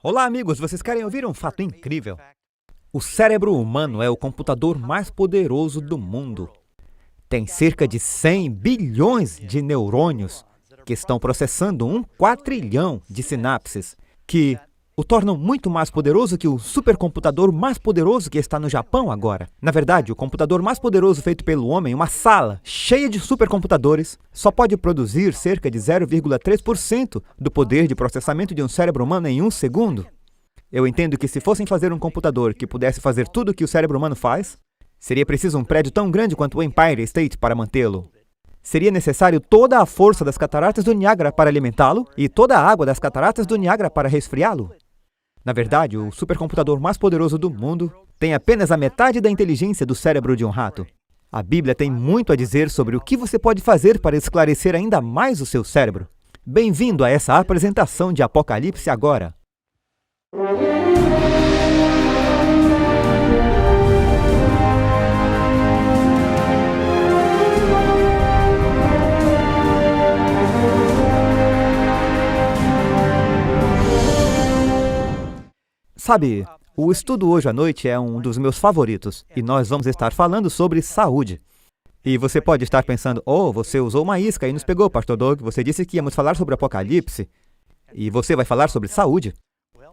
Olá, amigos! Vocês querem ouvir um fato incrível? O cérebro humano é o computador mais poderoso do mundo. Tem cerca de 100 bilhões de neurônios que estão processando 1 quatrilhão de sinapses, que o tornam muito mais poderoso que o supercomputador mais poderoso que está no Japão agora. Na verdade, o computador mais poderoso feito pelo homem, uma sala cheia de supercomputadores, só pode produzir cerca de 0,3% do poder de processamento de um cérebro humano em 1 segundo. Eu entendo que se fossem fazer um computador que pudesse fazer tudo o que o cérebro humano faz, seria preciso um prédio tão grande quanto o Empire State para mantê-lo. Seria necessário toda a força das cataratas do Niágara para alimentá-lo e toda a água das cataratas do Niágara para resfriá-lo. Na verdade, o supercomputador mais poderoso do mundo tem apenas a metade da inteligência do cérebro de um rato. A Bíblia tem muito a dizer sobre o que você pode fazer para esclarecer ainda mais o seu cérebro. Bem-vindo a essa apresentação de Apocalipse agora. Sabe, o estudo hoje à noite é um dos meus favoritos e nós vamos estar falando sobre saúde. E você pode estar pensando, você usou uma isca e nos pegou, Pastor Doug, você disse que íamos falar sobre Apocalipse e você vai falar sobre saúde.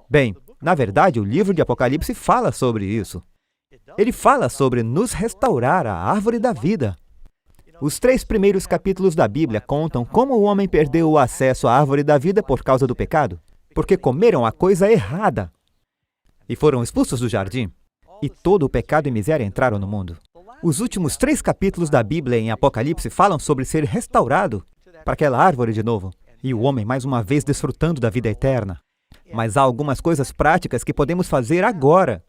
Bem, na verdade, o livro de Apocalipse fala sobre isso. Ele fala sobre nos restaurar a árvore da vida. Os 3 primeiros capítulos da Bíblia contam como o homem perdeu o acesso à árvore da vida por causa do pecado, porque comeram a coisa errada. E foram expulsos do jardim, e todo o pecado e miséria entraram no mundo. Os últimos 3 capítulos da Bíblia em Apocalipse falam sobre ser restaurado para aquela árvore de novo, e o homem mais uma vez desfrutando da vida eterna. Mas há algumas coisas práticas que podemos fazer agora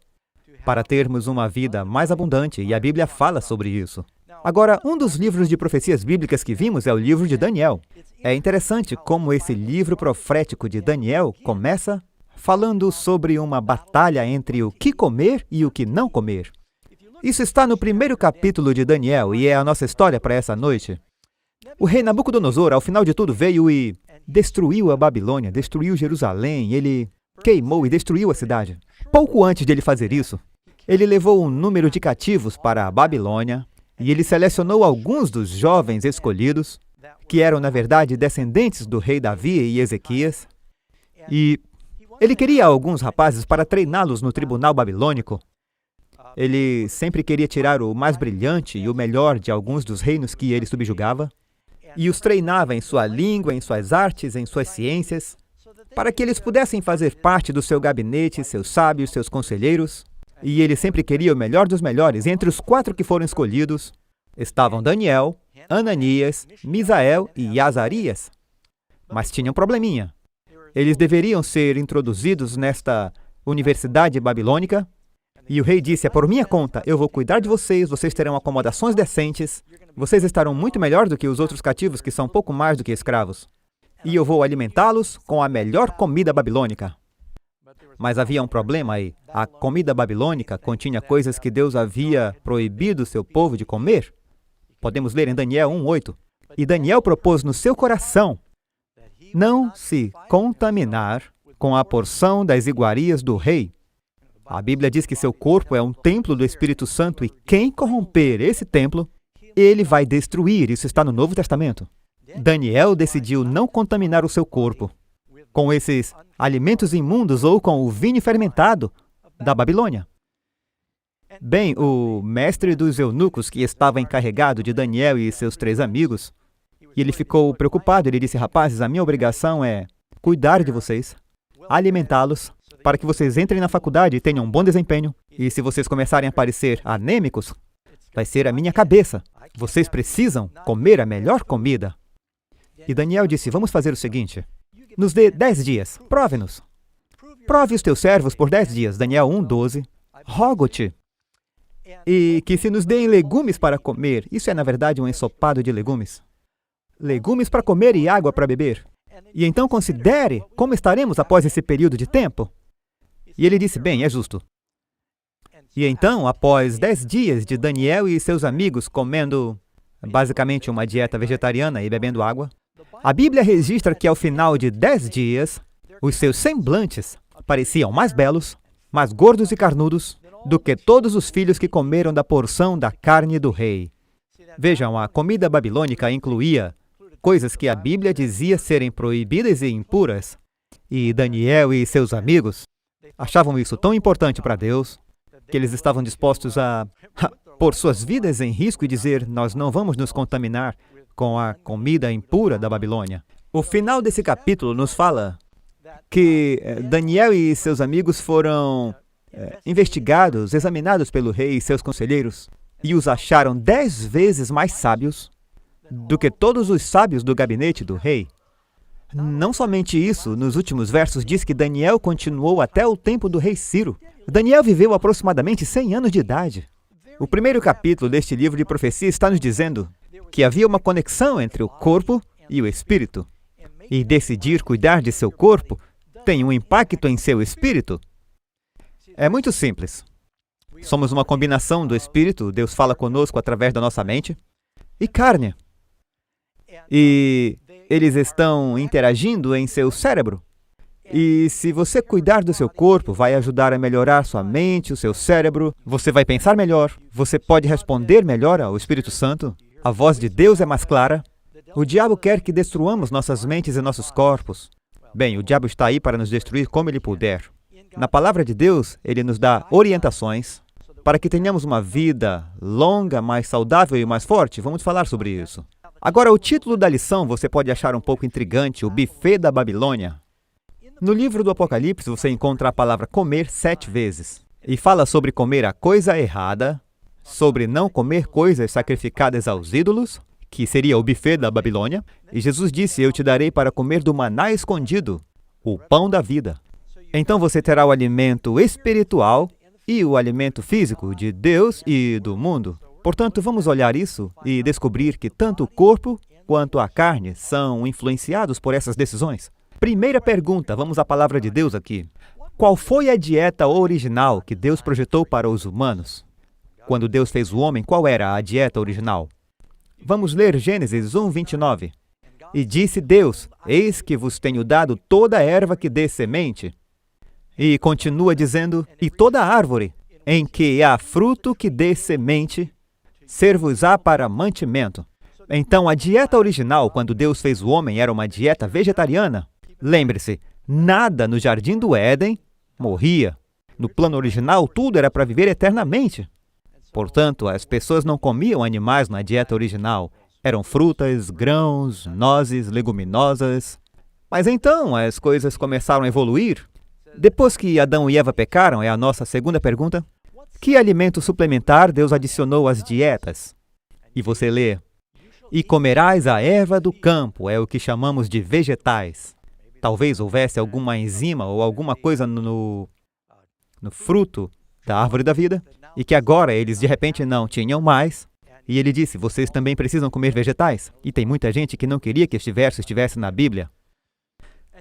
para termos uma vida mais abundante, e a Bíblia fala sobre isso. Agora, um dos livros de profecias bíblicas que vimos é o livro de Daniel. É interessante como esse livro profético de Daniel começa falando sobre uma batalha entre o que comer e o que não comer. Isso está no 1º capítulo de Daniel e é a nossa história para essa noite. O rei Nabucodonosor, ao final de tudo, veio e destruiu a Babilônia, destruiu Jerusalém, ele queimou e destruiu a cidade. Pouco antes de ele fazer isso, ele levou um número de cativos para a Babilônia e ele selecionou alguns dos jovens escolhidos, que eram, na verdade, descendentes do rei Davi e Ezequias, e ele queria alguns rapazes para treiná-los no tribunal babilônico. Ele sempre queria tirar o mais brilhante e o melhor de alguns dos reinos que ele subjugava, e os treinava em sua língua, em suas artes, em suas ciências, para que eles pudessem fazer parte do seu gabinete, seus sábios, seus conselheiros. E ele sempre queria o melhor dos melhores. E entre os 4 que foram escolhidos estavam Daniel, Ananias, Misael e Azarias. Mas tinha um probleminha. Eles deveriam ser introduzidos nesta universidade babilônica, e o rei disse, é por minha conta, eu vou cuidar de vocês, vocês terão acomodações decentes, vocês estarão muito melhor do que os outros cativos que são pouco mais do que escravos, e eu vou alimentá-los com a melhor comida babilônica. Mas havia um problema aí. A comida babilônica continha coisas que Deus havia proibido seu povo de comer. Podemos ler em Daniel 1:8. E Daniel propôs no seu coração não se contaminar com a porção das iguarias do rei. A Bíblia diz que seu corpo é um templo do Espírito Santo e quem corromper esse templo, ele vai destruir. Isso está no Novo Testamento. Daniel decidiu não contaminar o seu corpo com esses alimentos imundos ou com o vinho fermentado da Babilônia. Bem, o mestre dos eunucos, que estava encarregado de Daniel e seus 3 amigos, e ele ficou preocupado. Ele disse, rapazes, a minha obrigação é cuidar de vocês, alimentá-los, para que vocês entrem na faculdade e tenham um bom desempenho. E se vocês começarem a parecer anêmicos, vai ser a minha cabeça. Vocês precisam comer a melhor comida. E Daniel disse, vamos fazer o seguinte, nos dê 10 dias, prove-nos. Prove os teus servos por 10 dias. Daniel 1:12. Rogo-te. E que se nos deem legumes para comer. Isso é, na verdade, um ensopado de legumes. Legumes para comer e água para beber. E então considere como estaremos após esse período de tempo. E ele disse, bem, é justo. E então, após 10 dias de Daniel e seus amigos comendo basicamente uma dieta vegetariana e bebendo água, a Bíblia registra que ao final de 10 dias, os seus semblantes pareciam mais belos, mais gordos e carnudos do que todos os filhos que comeram da porção da carne do rei. Vejam, a comida babilônica incluía coisas que a Bíblia dizia serem proibidas e impuras. E Daniel e seus amigos achavam isso tão importante para Deus que eles estavam dispostos a pôr suas vidas em risco e dizer: nós não vamos nos contaminar com a comida impura da Babilônia. O final desse capítulo nos fala que Daniel e seus amigos foram investigados, examinados pelo rei e seus conselheiros, e os acharam 10 vezes mais sábios do que todos os sábios do gabinete do rei. Não somente isso, nos últimos versos diz que Daniel continuou até o tempo do rei Ciro. Daniel viveu aproximadamente 100 anos de idade. O primeiro capítulo deste livro de profecia está nos dizendo que havia uma conexão entre o corpo e o espírito. E decidir cuidar de seu corpo tem um impacto em seu espírito. É muito simples. Somos uma combinação do espírito, Deus fala conosco através da nossa mente, e carne. E eles estão interagindo em seu cérebro. E se você cuidar do seu corpo, vai ajudar a melhorar sua mente, o seu cérebro, você vai pensar melhor, você pode responder melhor ao Espírito Santo, a voz de Deus é mais clara. O diabo quer que destruamos nossas mentes e nossos corpos. Bem, o diabo está aí para nos destruir como ele puder. Na palavra de Deus, ele nos dá orientações para que tenhamos uma vida longa, mais saudável e mais forte. Vamos falar sobre isso. Agora, o título da lição você pode achar um pouco intrigante, o buffet da Babilônia. No livro do Apocalipse, você encontra a palavra comer 7 vezes. E fala sobre comer a coisa errada, sobre não comer coisas sacrificadas aos ídolos, que seria o buffet da Babilônia. E Jesus disse: eu te darei para comer do maná escondido, o pão da vida. Então você terá o alimento espiritual e o alimento físico de Deus e do mundo. Portanto, vamos olhar isso e descobrir que tanto o corpo quanto a carne são influenciados por essas decisões. Primeira pergunta, vamos à palavra de Deus aqui. Qual foi a dieta original que Deus projetou para os humanos? Quando Deus fez o homem, qual era a dieta original? Vamos ler Gênesis 1:29. E disse Deus: eis que vos tenho dado toda a erva que dê semente. E continua dizendo: e toda árvore em que há fruto que dê semente, ser-vos-á para mantimento. Então, a dieta original, quando Deus fez o homem, era uma dieta vegetariana. Lembre-se, nada no Jardim do Éden morria. No plano original, tudo era para viver eternamente. Portanto, as pessoas não comiam animais na dieta original. Eram frutas, grãos, nozes, leguminosas. Mas então, as coisas começaram a evoluir. Depois que Adão e Eva pecaram, é a nossa segunda pergunta. Que alimento suplementar Deus adicionou às dietas? E você lê: e comerás a erva do campo, é o que chamamos de vegetais. Talvez houvesse alguma enzima ou alguma coisa no fruto da árvore da vida, e que agora eles de repente não tinham mais. E ele disse: vocês também precisam comer vegetais. E tem muita gente que não queria que este verso estivesse na Bíblia.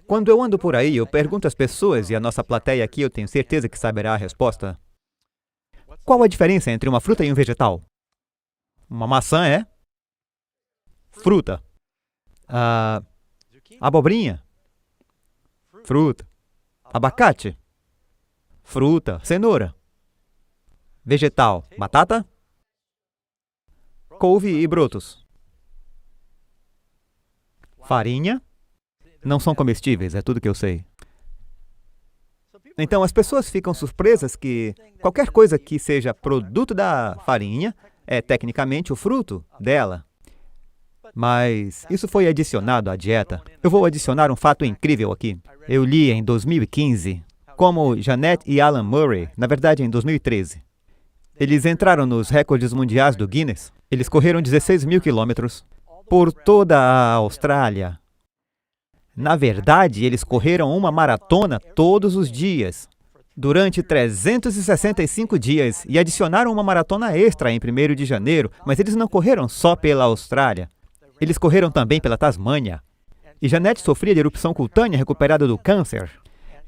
Quando eu ando por aí, eu pergunto às pessoas, e a nossa plateia aqui eu tenho certeza que saberá a resposta. Qual a diferença entre uma fruta e um vegetal? Uma maçã é fruta. Abobrinha, fruta. Abacate, fruta. Cenoura, vegetal. Batata, couve e brotos. Farinha, não são comestíveis, é tudo que eu sei. Então, as pessoas ficam surpresas que qualquer coisa que seja produto da farinha é tecnicamente o fruto dela. Mas isso foi adicionado à dieta. Eu vou adicionar um fato incrível aqui. Eu li em 2015 como Jeanette e Alan Murray, na verdade em 2013. Eles entraram nos recordes mundiais do Guinness. Eles correram 16 mil quilômetros por toda a Austrália. Na verdade, eles correram uma maratona todos os dias, durante 365 dias, e adicionaram uma maratona extra em 1º de janeiro, mas eles não correram só pela Austrália. Eles correram também pela Tasmânia. E Jeanette sofria de erupção cutânea recuperada do câncer.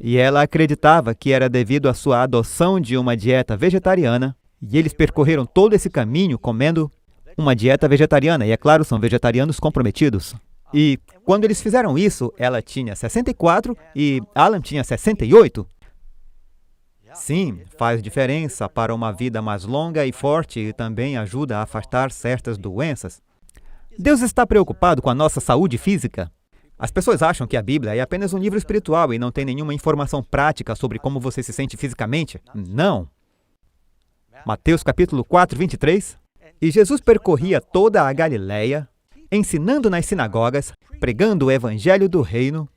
E ela acreditava que era devido à sua adoção de uma dieta vegetariana, e eles percorreram todo esse caminho comendo uma dieta vegetariana, e é claro, são vegetarianos comprometidos. E quando eles fizeram isso, ela tinha 64 e Alan tinha 68. Sim, faz diferença para uma vida mais longa e forte e também ajuda a afastar certas doenças. Deus está preocupado com a nossa saúde física. As pessoas acham que a Bíblia é apenas um livro espiritual e não tem nenhuma informação prática sobre como você se sente fisicamente. Não. Mateus capítulo 4, 23. E Jesus percorria toda a Galileia, ensinando nas sinagogas, pregando o evangelho do reino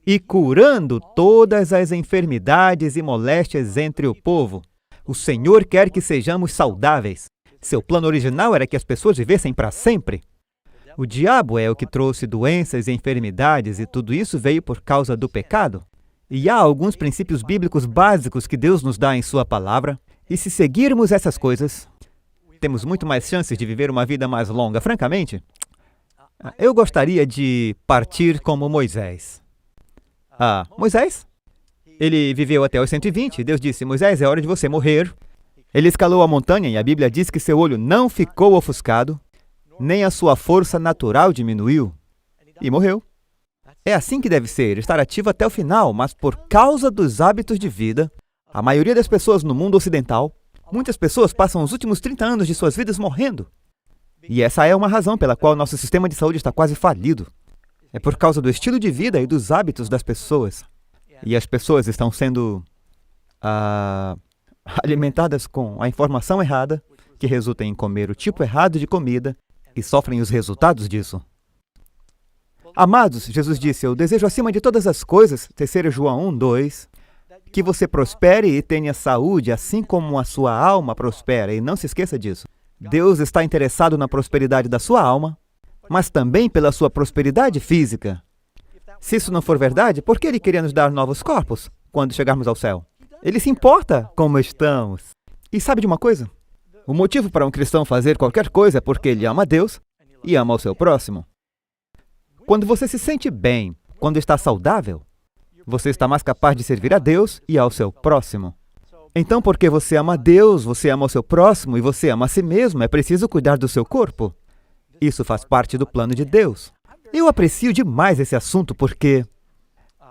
e curando todas as enfermidades e moléstias entre o povo. O Senhor quer que sejamos saudáveis. Seu plano original era que as pessoas vivessem para sempre. O diabo é o que trouxe doenças e enfermidades, e tudo isso veio por causa do pecado. E há alguns princípios bíblicos básicos que Deus nos dá em Sua palavra, e se seguirmos essas coisas, temos muito mais chances de viver uma vida mais longa. Francamente, eu gostaria de partir como Moisés. Moisés? Ele viveu até os 120, Deus disse, Moisés, é hora de você morrer. Ele escalou a montanha e a Bíblia diz que seu olho não ficou ofuscado, nem a sua força natural diminuiu, e morreu. É assim que deve ser, estar ativo até o final, mas por causa dos hábitos de vida, a maioria das pessoas no mundo ocidental, muitas pessoas passam os últimos 30 anos de suas vidas morrendo. E essa é uma razão pela qual nosso sistema de saúde está quase falido. É por causa do estilo de vida e dos hábitos das pessoas. E as pessoas estão sendo alimentadas com a informação errada, que resulta em comer o tipo errado de comida, e sofrem os resultados disso. Amados, Jesus disse, eu desejo acima de todas as coisas, 3 João 1, 2, que você prospere e tenha saúde, assim como a sua alma prospera, e não se esqueça disso. Deus está interessado na prosperidade da sua alma, mas também pela sua prosperidade física. Se isso não for verdade, por que Ele queria nos dar novos corpos quando chegarmos ao céu? Ele se importa como estamos. E sabe de uma coisa? O motivo para um cristão fazer qualquer coisa é porque ele ama a Deus e ama o seu próximo. Quando você se sente bem, quando está saudável, você está mais capaz de servir a Deus e ao seu próximo. Então, porque você ama a Deus, você ama o seu próximo e você ama a si mesmo, é preciso cuidar do seu corpo. Isso faz parte do plano de Deus. Eu aprecio demais esse assunto porque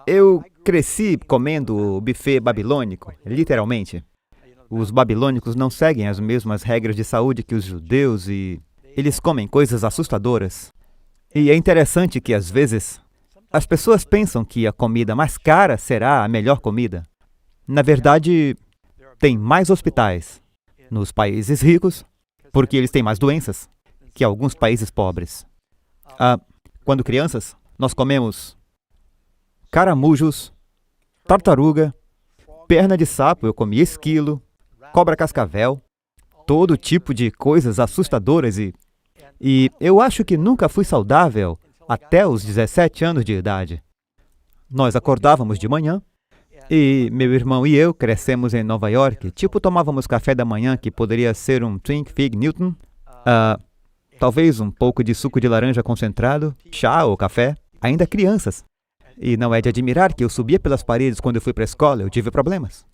eu cresci comendo o buffet babilônico, literalmente. Os babilônicos não seguem as mesmas regras de saúde que os judeus e eles comem coisas assustadoras. E é interessante que, às vezes, as pessoas pensam que a comida mais cara será a melhor comida. Na verdade, tem mais hospitais nos países ricos, porque eles têm mais doenças que alguns países pobres. Quando crianças, nós comemos caramujos, tartaruga, perna de sapo, eu comia esquilo, cobra cascavel, todo tipo de coisas assustadoras e eu acho que nunca fui saudável até os 17 anos de idade. Nós acordávamos de manhã e meu irmão e eu crescemos em Nova York, tomávamos café da manhã que poderia ser um Twink Fig Newton, talvez um pouco de suco de laranja concentrado, chá ou café, ainda crianças. E não é de admirar que eu subia pelas paredes quando eu fui para a escola, eu tive problemas.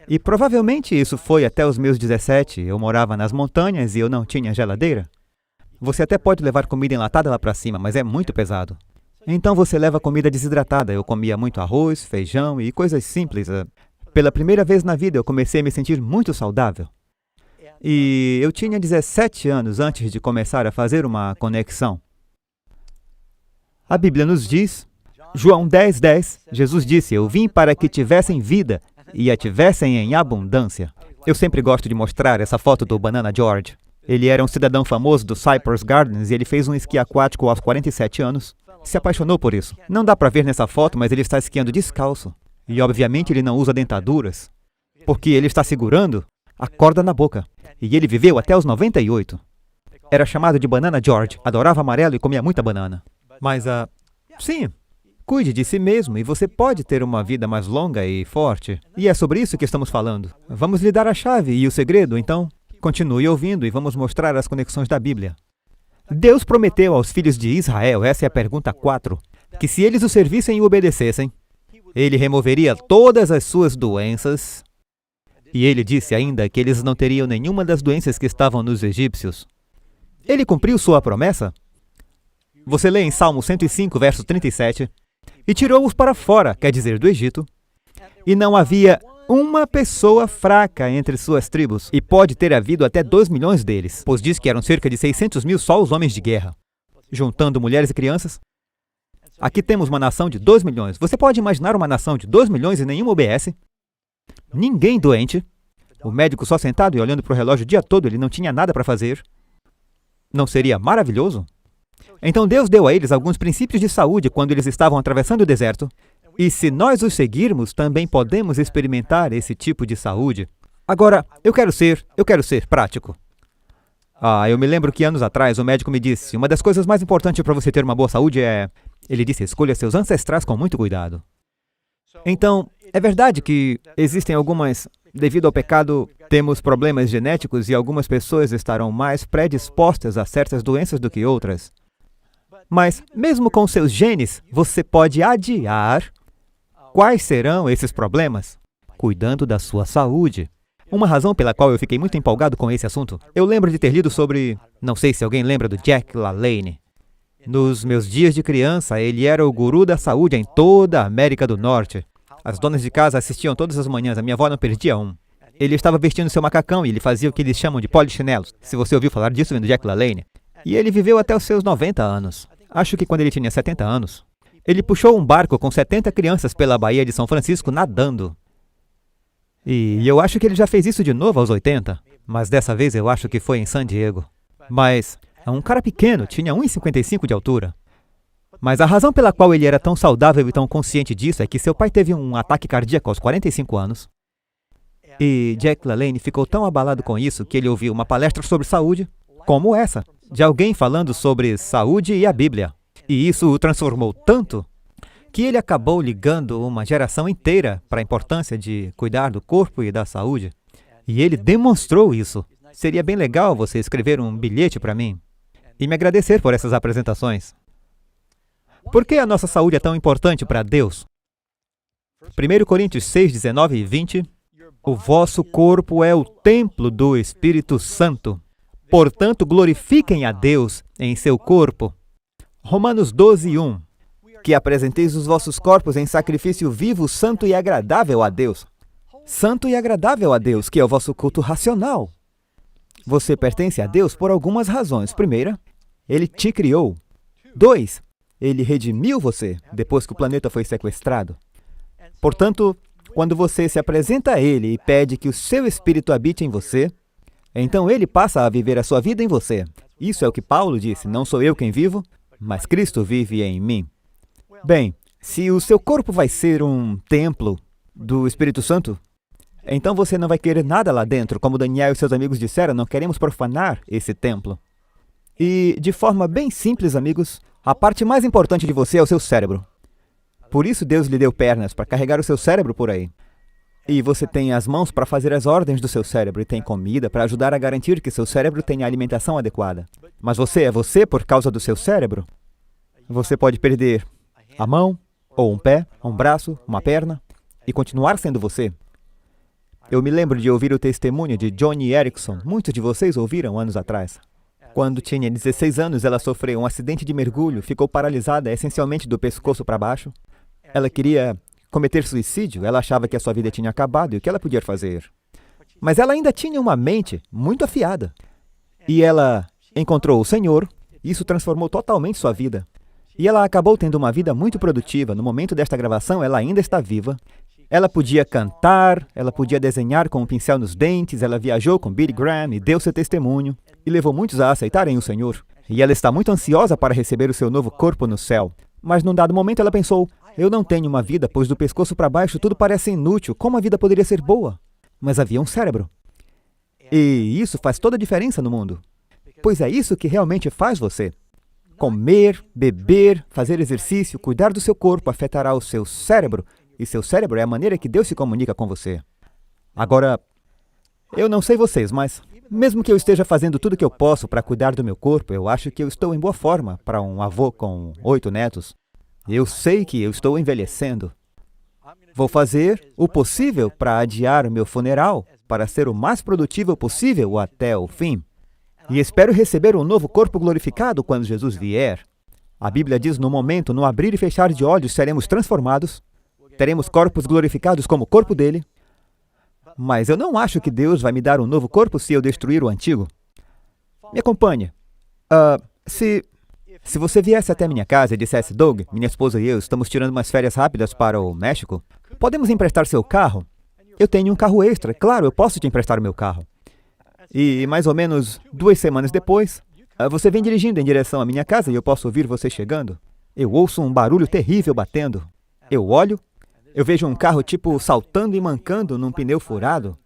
E provavelmente isso foi até os meus 17, eu morava nas montanhas e eu não tinha geladeira. Você até pode levar comida enlatada lá para cima, mas é muito pesado. Então você leva comida desidratada, eu comia muito arroz, feijão e coisas simples. Pela primeira vez na vida eu comecei a me sentir muito saudável. E eu tinha 17 anos antes de começar a fazer uma conexão. A Bíblia nos diz, João 10, 10, Jesus disse, eu vim para que tivessem vida e a tivessem em abundância. Eu sempre gosto de mostrar essa foto do Banana George. Ele era um cidadão famoso do Cypress Gardens e ele fez um esqui aquático aos 47 anos. Se apaixonou por isso. Não dá para ver nessa foto, mas ele está esquiando descalço. E obviamente ele não usa dentaduras, porque ele está segurando a corda na boca. E ele viveu até os 98. Era chamado de Banana George, adorava amarelo e comia muita banana. Mas, sim, cuide de si mesmo e você pode ter uma vida mais longa e forte. E é sobre isso que estamos falando. Vamos lhe dar a chave e o segredo, então. Continue ouvindo e vamos mostrar as conexões da Bíblia. Deus prometeu aos filhos de Israel, essa é a pergunta 4, que se eles o servissem e o obedecessem, Ele removeria todas as suas doenças. E Ele disse ainda que eles não teriam nenhuma das doenças que estavam nos egípcios. Ele cumpriu sua promessa? Você lê em Salmo 105, verso 37, e tirou-os para fora, quer dizer, do Egito, e não havia uma pessoa fraca entre suas tribos, e pode ter havido até 2 milhões deles, pois diz que eram cerca de 600 mil só os homens de guerra. Juntando mulheres e crianças, aqui temos uma nação de 2 milhões. Você pode imaginar uma nação de 2 milhões e nenhuma OBS? Ninguém doente. O médico só sentado e olhando para o relógio o dia todo, ele não tinha nada para fazer. Não seria maravilhoso? Então Deus deu a eles alguns princípios de saúde quando eles estavam atravessando o deserto. E se nós os seguirmos, também podemos experimentar esse tipo de saúde. Agora, eu quero ser prático. Eu me lembro que anos atrás o médico me disse, uma das coisas mais importantes para você ter uma boa saúde é... Ele disse, escolha seus ancestrais com muito cuidado. Então, é verdade que existem algumas... Devido ao pecado, temos problemas genéticos e algumas pessoas estarão mais predispostas a certas doenças do que outras. Mas, mesmo com seus genes, você pode adiar. Quais serão esses problemas? Cuidando da sua saúde. Uma razão pela qual eu fiquei muito empolgado com esse assunto, eu lembro de ter lido sobre... Não sei se alguém lembra do Jack LaLanne. Nos meus dias de criança, ele era o guru da saúde em toda a América do Norte. As donas de casa assistiam todas as manhãs, a minha avó não perdia um. Ele estava vestindo seu macacão e ele fazia o que eles chamam de polichinelos. Se você ouviu falar disso, vendo Jack LaLanne. E ele viveu até os seus 90 anos. Acho que quando ele tinha 70 anos. Ele puxou um barco com 70 crianças pela Baía de São Francisco nadando. E eu acho que ele já fez isso de novo aos 80. Mas dessa vez eu acho que foi em San Diego. Mas é um cara pequeno, tinha 1,55 de altura. Mas a razão pela qual ele era tão saudável e tão consciente disso é que seu pai teve um ataque cardíaco aos 45 anos. E Jack LaLanne ficou tão abalado com isso que ele ouviu uma palestra sobre saúde, como essa, de alguém falando sobre saúde e a Bíblia. E isso o transformou tanto que ele acabou ligando uma geração inteira para a importância de cuidar do corpo e da saúde. E ele demonstrou isso. Seria bem legal você escrever um bilhete para mim e me agradecer por essas apresentações. Por que a nossa saúde é tão importante para Deus? 1 Coríntios 6, 19 e 20. O vosso corpo é o templo do Espírito Santo. Portanto, glorifiquem a Deus em seu corpo. Romanos 12, 1. Que apresenteis os vossos corpos em sacrifício vivo, santo e agradável a Deus. Santo e agradável a Deus, que é o vosso culto racional. Você pertence a Deus por algumas razões. Primeira, Ele te criou. 2, Ele redimiu você depois que o planeta foi sequestrado. Portanto, quando você se apresenta a Ele e pede que o seu Espírito habite em você, então Ele passa a viver a sua vida em você. Isso é o que Paulo disse, não sou eu quem vivo, mas Cristo vive em mim. Bem, se o seu corpo vai ser um templo do Espírito Santo, então você não vai querer nada lá dentro. Como Daniel e seus amigos disseram, não queremos profanar esse templo. E, de forma bem simples, amigos, a parte mais importante de você é o seu cérebro. Por isso Deus lhe deu pernas, para carregar o seu cérebro por aí. E você tem as mãos para fazer as ordens do seu cérebro e tem comida para ajudar a garantir que seu cérebro tenha a alimentação adequada. Mas você é você por causa do seu cérebro? Você pode perder a mão, ou um pé, um braço, uma perna, e continuar sendo você. Eu me lembro de ouvir o testemunho de Joni Eareckson. Muitos de vocês ouviram anos atrás. Quando tinha 16 anos, ela sofreu um acidente de mergulho, ficou paralisada essencialmente do pescoço para baixo. Ela queria cometer suicídio, ela achava que a sua vida tinha acabado e o que ela podia fazer. Mas ela ainda tinha uma mente muito afiada. E ela encontrou o Senhor, e isso transformou totalmente sua vida. E ela acabou tendo uma vida muito produtiva. No momento desta gravação, ela ainda está viva. Ela podia cantar, ela podia desenhar com um pincel nos dentes, ela viajou com Billy Graham e deu seu testemunho, e levou muitos a aceitarem o Senhor. E ela está muito ansiosa para receber o seu novo corpo no céu. Mas num dado momento ela pensou, eu não tenho uma vida, pois do pescoço para baixo tudo parece inútil, como a vida poderia ser boa? Mas havia um cérebro. E isso faz toda a diferença no mundo. Pois é isso que realmente faz você. Comer, beber, fazer exercício, cuidar do seu corpo afetará o seu cérebro, e seu cérebro é a maneira que Deus se comunica com você. Agora, eu não sei vocês, mas mesmo que eu esteja fazendo tudo o que eu posso para cuidar do meu corpo, eu acho que eu estou em boa forma para um avô com 8 netos. Eu sei que eu estou envelhecendo. Vou fazer o possível para adiar o meu funeral, para ser o mais produtivo possível até o fim. E espero receber um novo corpo glorificado quando Jesus vier. A Bíblia diz, no momento, no abrir e fechar de olhos, seremos transformados. Teremos corpos glorificados como o corpo dele. Mas eu não acho que Deus vai me dar um novo corpo se eu destruir o antigo. Me acompanhe. Se você viesse até minha casa e dissesse, Doug, minha esposa e eu estamos tirando umas férias rápidas para o México, podemos emprestar seu carro? Eu tenho um carro extra, claro, eu posso te emprestar o meu carro. E mais ou menos 2 semanas depois, você vem dirigindo em direção à minha casa e eu posso ouvir você chegando. Eu ouço um barulho terrível batendo. Eu olho, eu vejo um carro tipo saltando e mancando num pneu furado,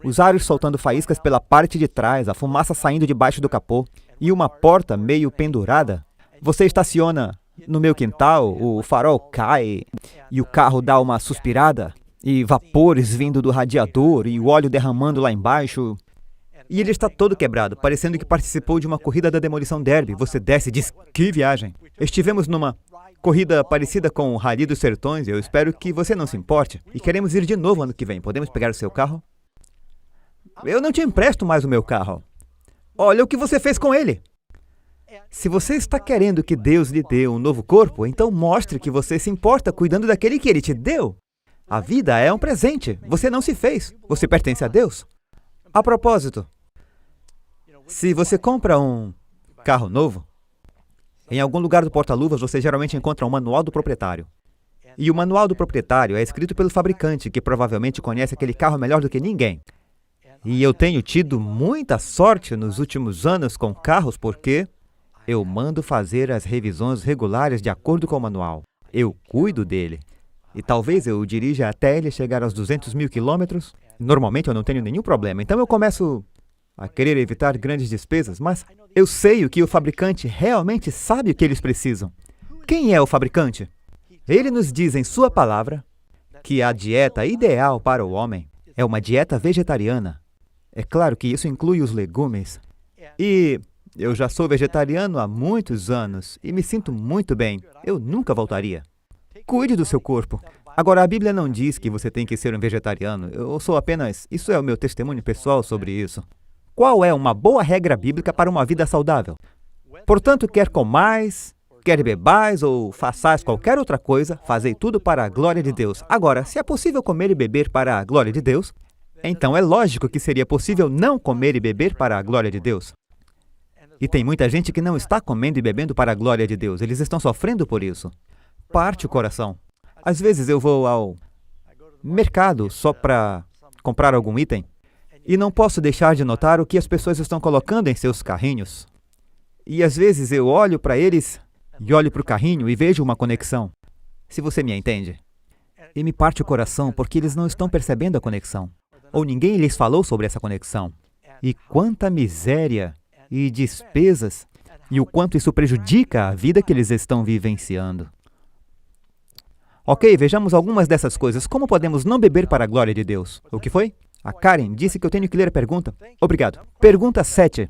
os aros soltando faíscas pela parte de trás, a fumaça saindo debaixo do capô e uma porta meio pendurada. Você estaciona no meu quintal, o farol cai e o carro dá uma suspirada e vapores vindo do radiador e o óleo derramando lá embaixo. E ele está todo quebrado, parecendo que participou de uma corrida da Demolição Derby. Você desce e diz, que viagem! Estivemos numa corrida parecida com o Rally dos Sertões, eu espero que você não se importe. E queremos ir de novo ano que vem. Podemos pegar o seu carro? Eu não te empresto mais o meu carro. Olha o que você fez com ele. Se você está querendo que Deus lhe dê um novo corpo, então mostre que você se importa cuidando daquele que Ele te deu. A vida é um presente. Você não se fez. Você pertence a Deus. A propósito, se você compra um carro novo, em algum lugar do porta-luvas você geralmente encontra um manual do proprietário. E o manual do proprietário é escrito pelo fabricante, que provavelmente conhece aquele carro melhor do que ninguém. E eu tenho tido muita sorte nos últimos anos com carros porque eu mando fazer as revisões regulares de acordo com o manual. Eu cuido dele. E talvez eu dirija até ele chegar aos 200 mil quilômetros. Normalmente eu não tenho nenhum problema. Então eu começo a querer evitar grandes despesas, mas eu sei o que o fabricante realmente sabe o que eles precisam. Quem é o fabricante? Ele nos diz em sua palavra que a dieta ideal para o homem é uma dieta vegetariana. É claro que isso inclui os legumes. E eu já sou vegetariano há muitos anos e me sinto muito bem. Eu nunca voltaria. Cuide do seu corpo. Agora, a Bíblia não diz que você tem que ser um vegetariano. Eu sou apenas... Isso é o meu testemunho pessoal sobre isso. Qual é uma boa regra bíblica para uma vida saudável? Portanto, quer comais, quer bebais ou façais qualquer outra coisa, fazei tudo para a glória de Deus. Agora, se é possível comer e beber para a glória de Deus, então é lógico que seria possível não comer e beber para a glória de Deus. E tem muita gente que não está comendo e bebendo para a glória de Deus. Eles estão sofrendo por isso. Parte o coração. Às vezes eu vou ao mercado só para comprar algum item e não posso deixar de notar o que as pessoas estão colocando em seus carrinhos. E às vezes eu olho para eles e olho para o carrinho e vejo uma conexão. Se você me entende. E me parte o coração porque eles não estão percebendo a conexão. Ou ninguém lhes falou sobre essa conexão. E quanta miséria e despesas e o quanto isso prejudica a vida que eles estão vivenciando. Ok, vejamos algumas dessas coisas. Como podemos não beber para a glória de Deus? O que foi? A Karen disse que eu tenho que ler a pergunta. Obrigado. Pergunta 7.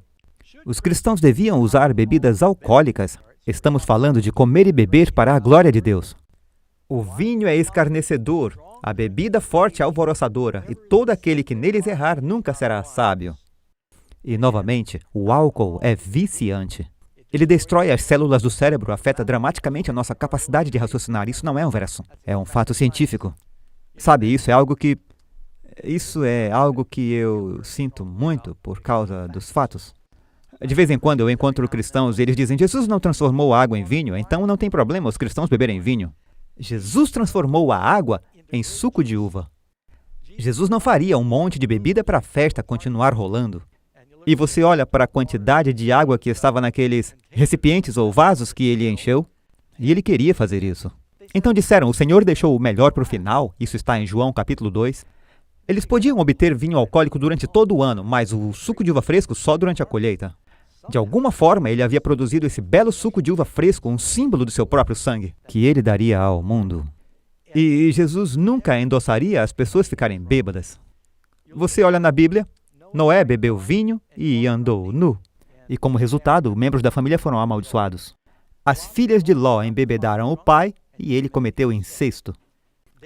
Os cristãos deviam usar bebidas alcoólicas? Estamos falando de comer e beber para a glória de Deus. O vinho é escarnecedor, a bebida forte é alvoroçadora, e todo aquele que neles errar nunca será sábio. E, novamente, o álcool é viciante. Ele destrói as células do cérebro, afeta dramaticamente a nossa capacidade de raciocinar. Isso não é um verso, é um fato científico. Sabe, isso é algo que eu sinto muito por causa dos fatos. De vez em quando eu encontro cristãos e eles dizem, Jesus não transformou a água em vinho, então não tem problema os cristãos beberem vinho. Jesus transformou a água em suco de uva. Jesus não faria um monte de bebida para a festa continuar rolando. E você olha para a quantidade de água que estava naqueles recipientes ou vasos que ele encheu, e ele queria fazer isso. Então disseram, o Senhor deixou o melhor para o final, isso está em João capítulo 2. Eles podiam obter vinho alcoólico durante todo o ano, mas o suco de uva fresco só durante a colheita. De alguma forma, ele havia produzido esse belo suco de uva fresco, um símbolo do seu próprio sangue, que ele daria ao mundo. E Jesus nunca endossaria as pessoas ficarem bêbadas. Você olha na Bíblia, Noé bebeu vinho e andou nu. E como resultado, membros da família foram amaldiçoados. As filhas de Ló embebedaram o pai e ele cometeu incesto.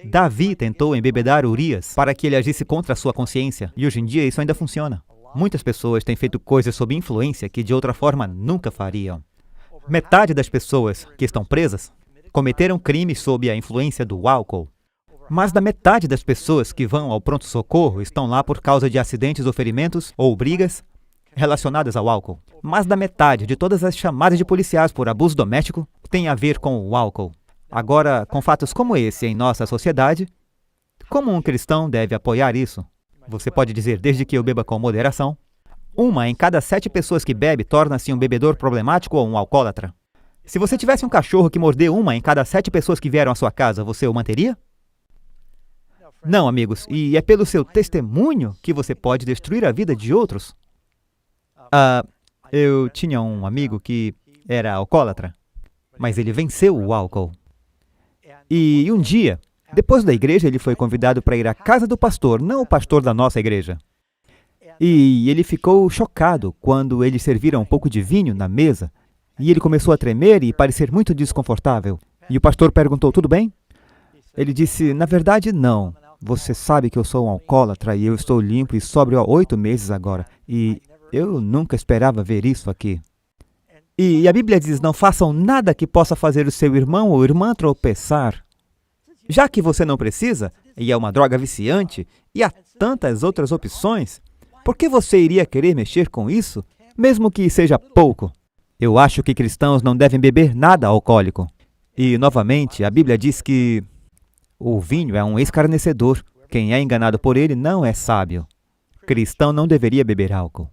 Davi tentou embebedar Urias para que ele agisse contra a sua consciência, e hoje em dia isso ainda funciona. Muitas pessoas têm feito coisas sob influência que de outra forma nunca fariam. Metade das pessoas que estão presas cometeram crimes sob a influência do álcool. Mais da metade das pessoas que vão ao pronto-socorro estão lá por causa de acidentes ou ferimentos ou brigas relacionadas ao álcool. Mais da metade de todas as chamadas de policiais por abuso doméstico tem a ver com o álcool. Agora, com fatos como esse em nossa sociedade, como um cristão deve apoiar isso? Você pode dizer, desde que eu beba com moderação. 1 em cada 7 pessoas que bebe torna-se um bebedor problemático ou um alcoólatra. Se você tivesse um cachorro que mordeu 1 em cada 7 pessoas que vieram à sua casa, você o manteria? Não, amigos, e é pelo seu testemunho que você pode destruir a vida de outros. Eu tinha um amigo que era alcoólatra, mas ele venceu o álcool. E um dia, depois da igreja, ele foi convidado para ir à casa do pastor, não o pastor da nossa igreja. E ele ficou chocado quando eles serviram um pouco de vinho na mesa, e ele começou a tremer e parecer muito desconfortável. E o pastor perguntou, tudo bem? Ele disse, na verdade, não. Você sabe que eu sou um alcoólatra e eu estou limpo e sóbrio há 8 meses agora. E eu nunca esperava ver isso aqui. E a Bíblia diz, não façam nada que possa fazer o seu irmão ou irmã tropeçar. Já que você não precisa, e é uma droga viciante, e há tantas outras opções, por que você iria querer mexer com isso, mesmo que seja pouco? Eu acho que cristãos não devem beber nada alcoólico. E, novamente, a Bíblia diz que o vinho é um escarnecedor. Quem é enganado por ele não é sábio. Cristão não deveria beber álcool.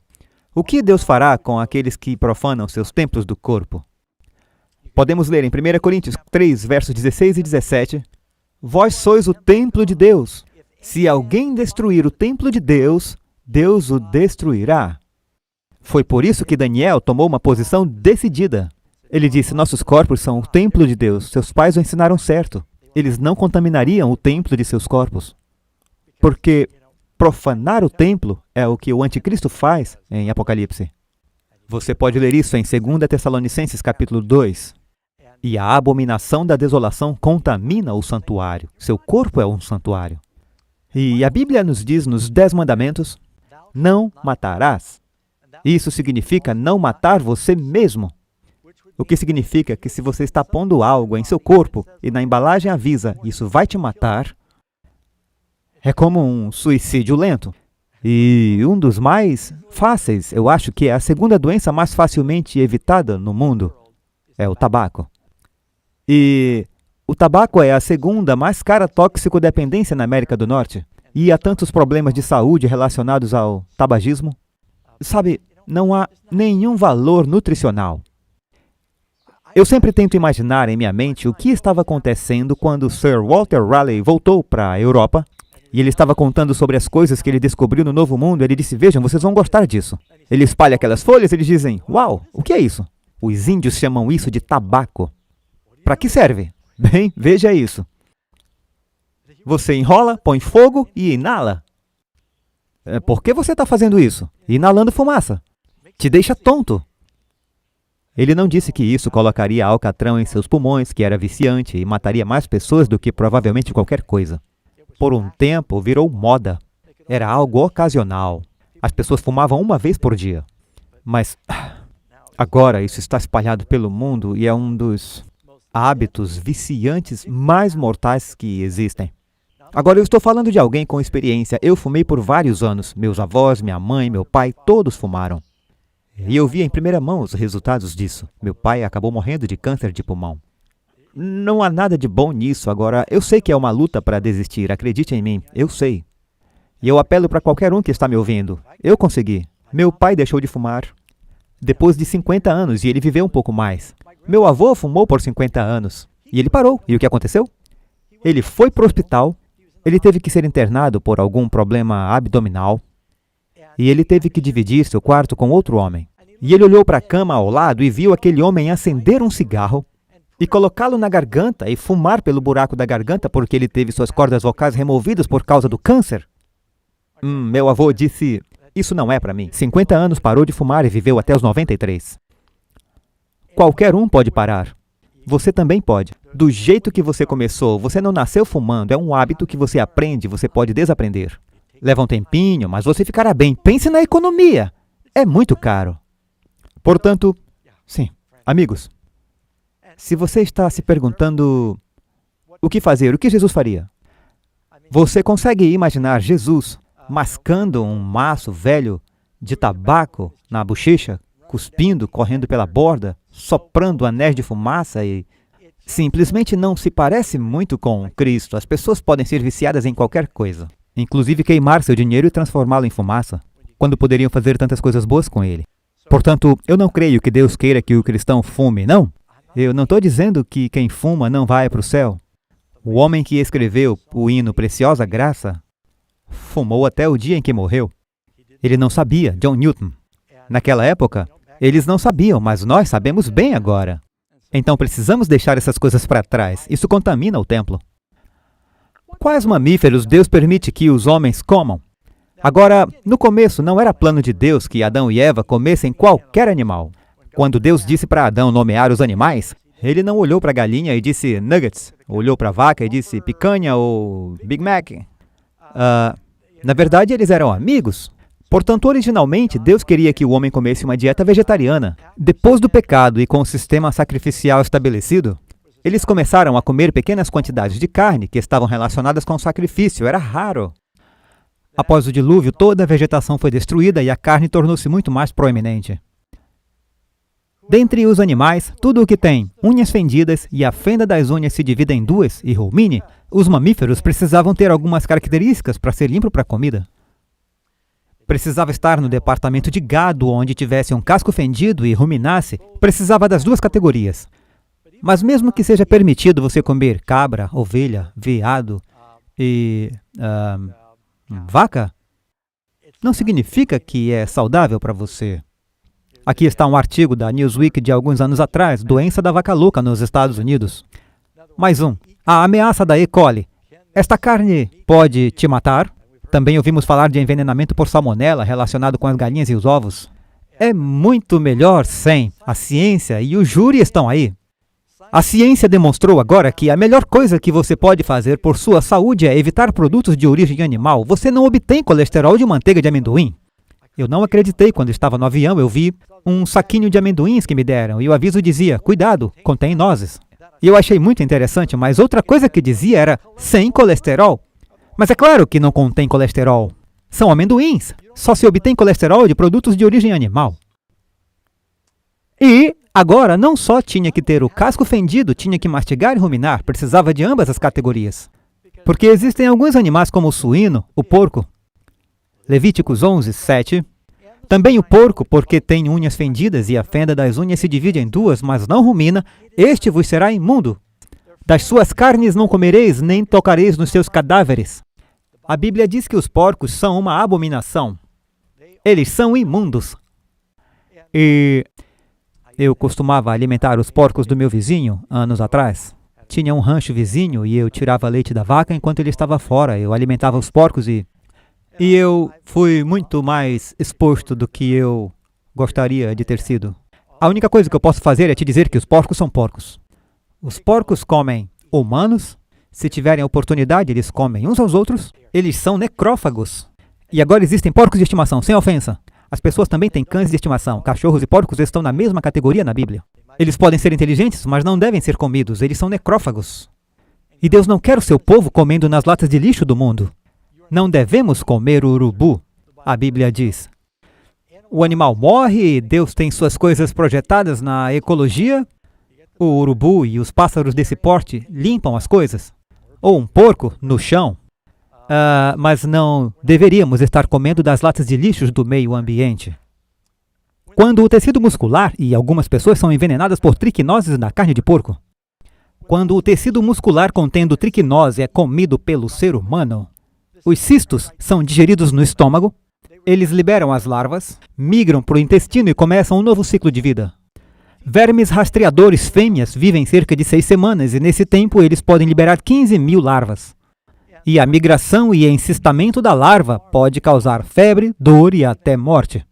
O que Deus fará com aqueles que profanam seus templos do corpo? Podemos ler em 1 Coríntios 3, versos 16 e 17. Vós sois o templo de Deus. Se alguém destruir o templo de Deus, Deus o destruirá. Foi por isso que Daniel tomou uma posição decidida. Ele disse, nossos corpos são o templo de Deus. Seus pais o ensinaram certo. Eles não contaminariam o templo de seus corpos. Porque profanar o templo é o que o anticristo faz em Apocalipse. Você pode ler isso em 2 Tessalonicenses capítulo 2. E a abominação da desolação contamina o santuário. Seu corpo é um santuário. E a Bíblia nos diz nos 10 mandamentos, não matarás. Isso significa não matar você mesmo. O que significa que se você está pondo algo em seu corpo e na embalagem avisa, isso vai te matar, é como um suicídio lento. E um dos mais fáceis, eu acho que é a segunda doença mais facilmente evitada no mundo, é o tabaco. E o tabaco é a segunda mais cara toxicodependência na América do Norte. E há tantos problemas de saúde relacionados ao tabagismo. Sabe, não há nenhum valor nutricional. Eu sempre tento imaginar em minha mente o que estava acontecendo quando Sir Walter Raleigh voltou para a Europa e ele estava contando sobre as coisas que ele descobriu no Novo Mundo. Ele disse, vejam, vocês vão gostar disso. Ele espalha aquelas folhas e eles dizem, uau, o que é isso? Os índios chamam isso de tabaco. Para que serve? Bem, veja isso. Você enrola, põe fogo e inala. Por que você está fazendo isso? Inalando fumaça. Te deixa tonto. Ele não disse que isso colocaria alcatrão em seus pulmões, que era viciante e mataria mais pessoas do que provavelmente qualquer coisa. Por um tempo, virou moda. Era algo ocasional. As pessoas fumavam uma vez por dia. Mas agora isso está espalhado pelo mundo e é um dos hábitos viciantes mais mortais que existem. Agora eu estou falando de alguém com experiência. Eu fumei por vários anos. Meus avós, minha mãe, meu pai, todos fumaram. E eu vi em primeira mão os resultados disso. Meu pai acabou morrendo de câncer de pulmão. Não há nada de bom nisso. Agora, eu sei que é uma luta para desistir. Acredite em mim, eu sei. E eu apelo para qualquer um que está me ouvindo. Eu consegui. Meu pai deixou de fumar depois de 50 anos e ele viveu um pouco mais. Meu avô fumou por 50 anos e ele parou. E o que aconteceu? Ele foi para o hospital. Ele teve que ser internado por algum problema abdominal. E ele teve que dividir seu quarto com outro homem. E ele olhou para a cama ao lado e viu aquele homem acender um cigarro e colocá-lo na garganta e fumar pelo buraco da garganta porque ele teve suas cordas vocais removidas por causa do câncer. Meu avô disse, isso não é para mim. 50 anos parou de fumar e viveu até os 93. Qualquer um pode parar. Você também pode. Do jeito que você começou, você não nasceu fumando, é um hábito que você aprende, você pode desaprender. Leva um tempinho, mas você ficará bem. Pense na economia. É muito caro. Portanto, sim, amigos, se você está se perguntando o que fazer, o que Jesus faria? Você consegue imaginar Jesus mascando um maço velho de tabaco na bochecha, cuspindo, correndo pela borda, soprando anéis de fumaça e... Simplesmente não se parece muito com Cristo. As pessoas podem ser viciadas em qualquer coisa, inclusive queimar seu dinheiro e transformá-lo em fumaça, quando poderiam fazer tantas coisas boas com ele. Portanto, eu não creio que Deus queira que o cristão fume, não. Eu não estou dizendo que quem fuma não vai para o céu. O homem que escreveu o hino Preciosa Graça fumou até o dia em que morreu. Ele não sabia, John Newton. Naquela época, eles não sabiam, mas nós sabemos bem agora. Então precisamos deixar essas coisas para trás. Isso contamina o templo. Quais mamíferos Deus permite que os homens comam? Agora, no começo, não era plano de Deus que Adão e Eva comessem qualquer animal. Quando Deus disse para Adão nomear os animais, ele não olhou para a galinha e disse nuggets, olhou para a vaca e disse picanha ou Big Mac. Na verdade, eles eram amigos. Portanto, originalmente, Deus queria que o homem comesse uma dieta vegetariana. Depois do pecado e com o sistema sacrificial estabelecido, eles começaram a comer pequenas quantidades de carne que estavam relacionadas com o sacrifício. Era raro. Após o dilúvio, toda a vegetação foi destruída e a carne tornou-se muito mais proeminente. Dentre os animais, tudo o que tem unhas fendidas e a fenda das unhas se divide em duas e rumine, os mamíferos precisavam ter algumas características para ser limpo para a comida. Precisava estar no departamento de gado, onde tivesse um casco fendido e ruminasse. Precisava das duas categorias. Mas mesmo que seja permitido você comer cabra, ovelha, veado e vaca, não significa que é saudável para você. Aqui está um artigo da Newsweek de alguns anos atrás, doença da vaca louca nos Estados Unidos. Mais um. A ameaça da E. coli. Esta carne pode te matar? Também ouvimos falar de envenenamento por salmonela relacionado com as galinhas e os ovos. É muito melhor sem. A ciência e o júri estão aí. A ciência demonstrou agora que a melhor coisa que você pode fazer por sua saúde é evitar produtos de origem animal. Você não obtém colesterol de manteiga de amendoim. Eu não acreditei quando estava no avião, eu vi um saquinho de amendoins que me deram e o aviso dizia, cuidado, contém nozes. E eu achei muito interessante, mas outra coisa que dizia era, sem colesterol. Mas é claro que não contém colesterol. São amendoins. Só se obtém colesterol de produtos de origem animal. E agora não só tinha que ter o casco fendido, tinha que mastigar e ruminar. Precisava de ambas as categorias. Porque existem alguns animais como o suíno, o porco. Levíticos 11, 7. Também o porco, porque tem unhas fendidas e a fenda das unhas se divide em duas, mas não rumina, este vos será imundo. Das suas carnes não comereis, nem tocareis nos seus cadáveres. A Bíblia diz que os porcos são uma abominação. Eles são imundos. E eu costumava alimentar os porcos do meu vizinho, anos atrás. Tinha um rancho vizinho e eu tirava leite da vaca enquanto ele estava fora. Eu alimentava os porcos e eu fui muito mais exposto do que eu gostaria de ter sido. A única coisa que eu posso fazer é te dizer que os porcos são porcos. Os porcos comem humanos. Se tiverem oportunidade, eles comem uns aos outros. Eles são necrófagos. E agora existem porcos de estimação, sem ofensa. As pessoas também têm cães de estimação. Cachorros e porcos estão na mesma categoria na Bíblia. Eles podem ser inteligentes, mas não devem ser comidos. Eles são necrófagos. E Deus não quer o seu povo comendo nas latas de lixo do mundo. Não devemos comer urubu, a Bíblia diz. O animal morre, Deus tem suas coisas projetadas na ecologia. O urubu e os pássaros desse porte limpam as coisas. Ou um porco no chão. Mas não deveríamos estar comendo das latas de lixos do meio ambiente. Quando o tecido muscular, e algumas pessoas são envenenadas por triquinoses na carne de porco. Quando o tecido muscular contendo triquinose é comido pelo ser humano, os cistos são digeridos no estômago, eles liberam as larvas, migram para o intestino e começam um novo ciclo de vida. Vermes rastreadores fêmeas vivem cerca de 6 semanas e nesse tempo eles podem liberar 15.000 larvas. E a migração e encistamento da larva pode causar febre, dor e até morte.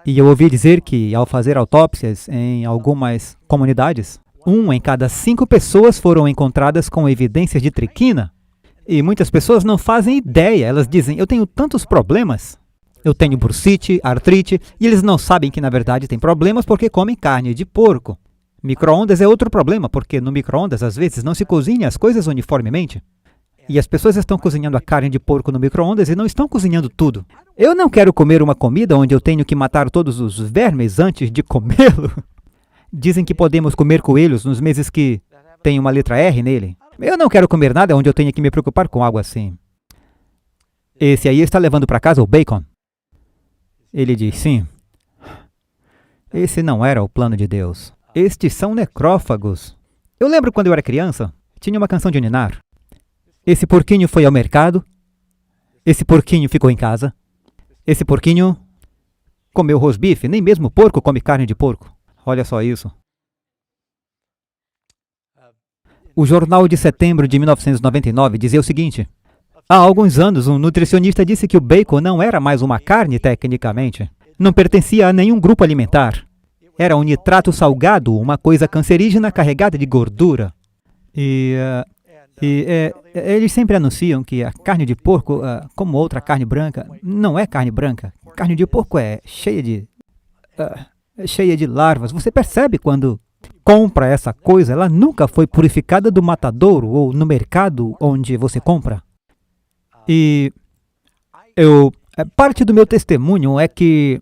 E eu ouvi dizer que, ao fazer autópsias em algumas comunidades, 1 em cada 5 pessoas foram encontradas com evidências de triquina. E muitas pessoas não fazem ideia, elas dizem, eu tenho tantos problemas. Eu tenho bursite, artrite, e eles não sabem que na verdade têm problemas porque comem carne de porco. Micro-ondas é outro problema, porque no micro-ondas às vezes não se cozinha as coisas uniformemente. E as pessoas estão cozinhando a carne de porco no micro-ondas e não estão cozinhando tudo. Eu não quero comer uma comida onde eu tenho que matar todos os vermes antes de comê-lo. Dizem que podemos comer coelhos nos meses que tem uma letra R nele. Eu não quero comer nada onde eu tenha que me preocupar com algo assim. Esse aí está levando para casa o bacon? Ele diz, sim. Esse não era o plano de Deus. Estes são necrófagos. Eu lembro quando eu era criança, tinha uma canção de ninar. Esse porquinho foi ao mercado. Esse porquinho ficou em casa. Esse porquinho comeu rosbife. Nem mesmo porco come carne de porco. Olha só isso. O jornal de setembro de 1999 dizia o seguinte: há alguns anos, um nutricionista disse que o bacon não era mais uma carne tecnicamente. Não pertencia a nenhum grupo alimentar. Era um nitrato salgado, uma coisa cancerígena carregada de gordura. Eles sempre anunciam que a carne de porco, como outra carne branca, não é carne branca. Carne de porco é cheia de larvas. Você percebe quando compra essa coisa, ela nunca foi purificada do matadouro ou no mercado onde você compra. E parte do meu testemunho é que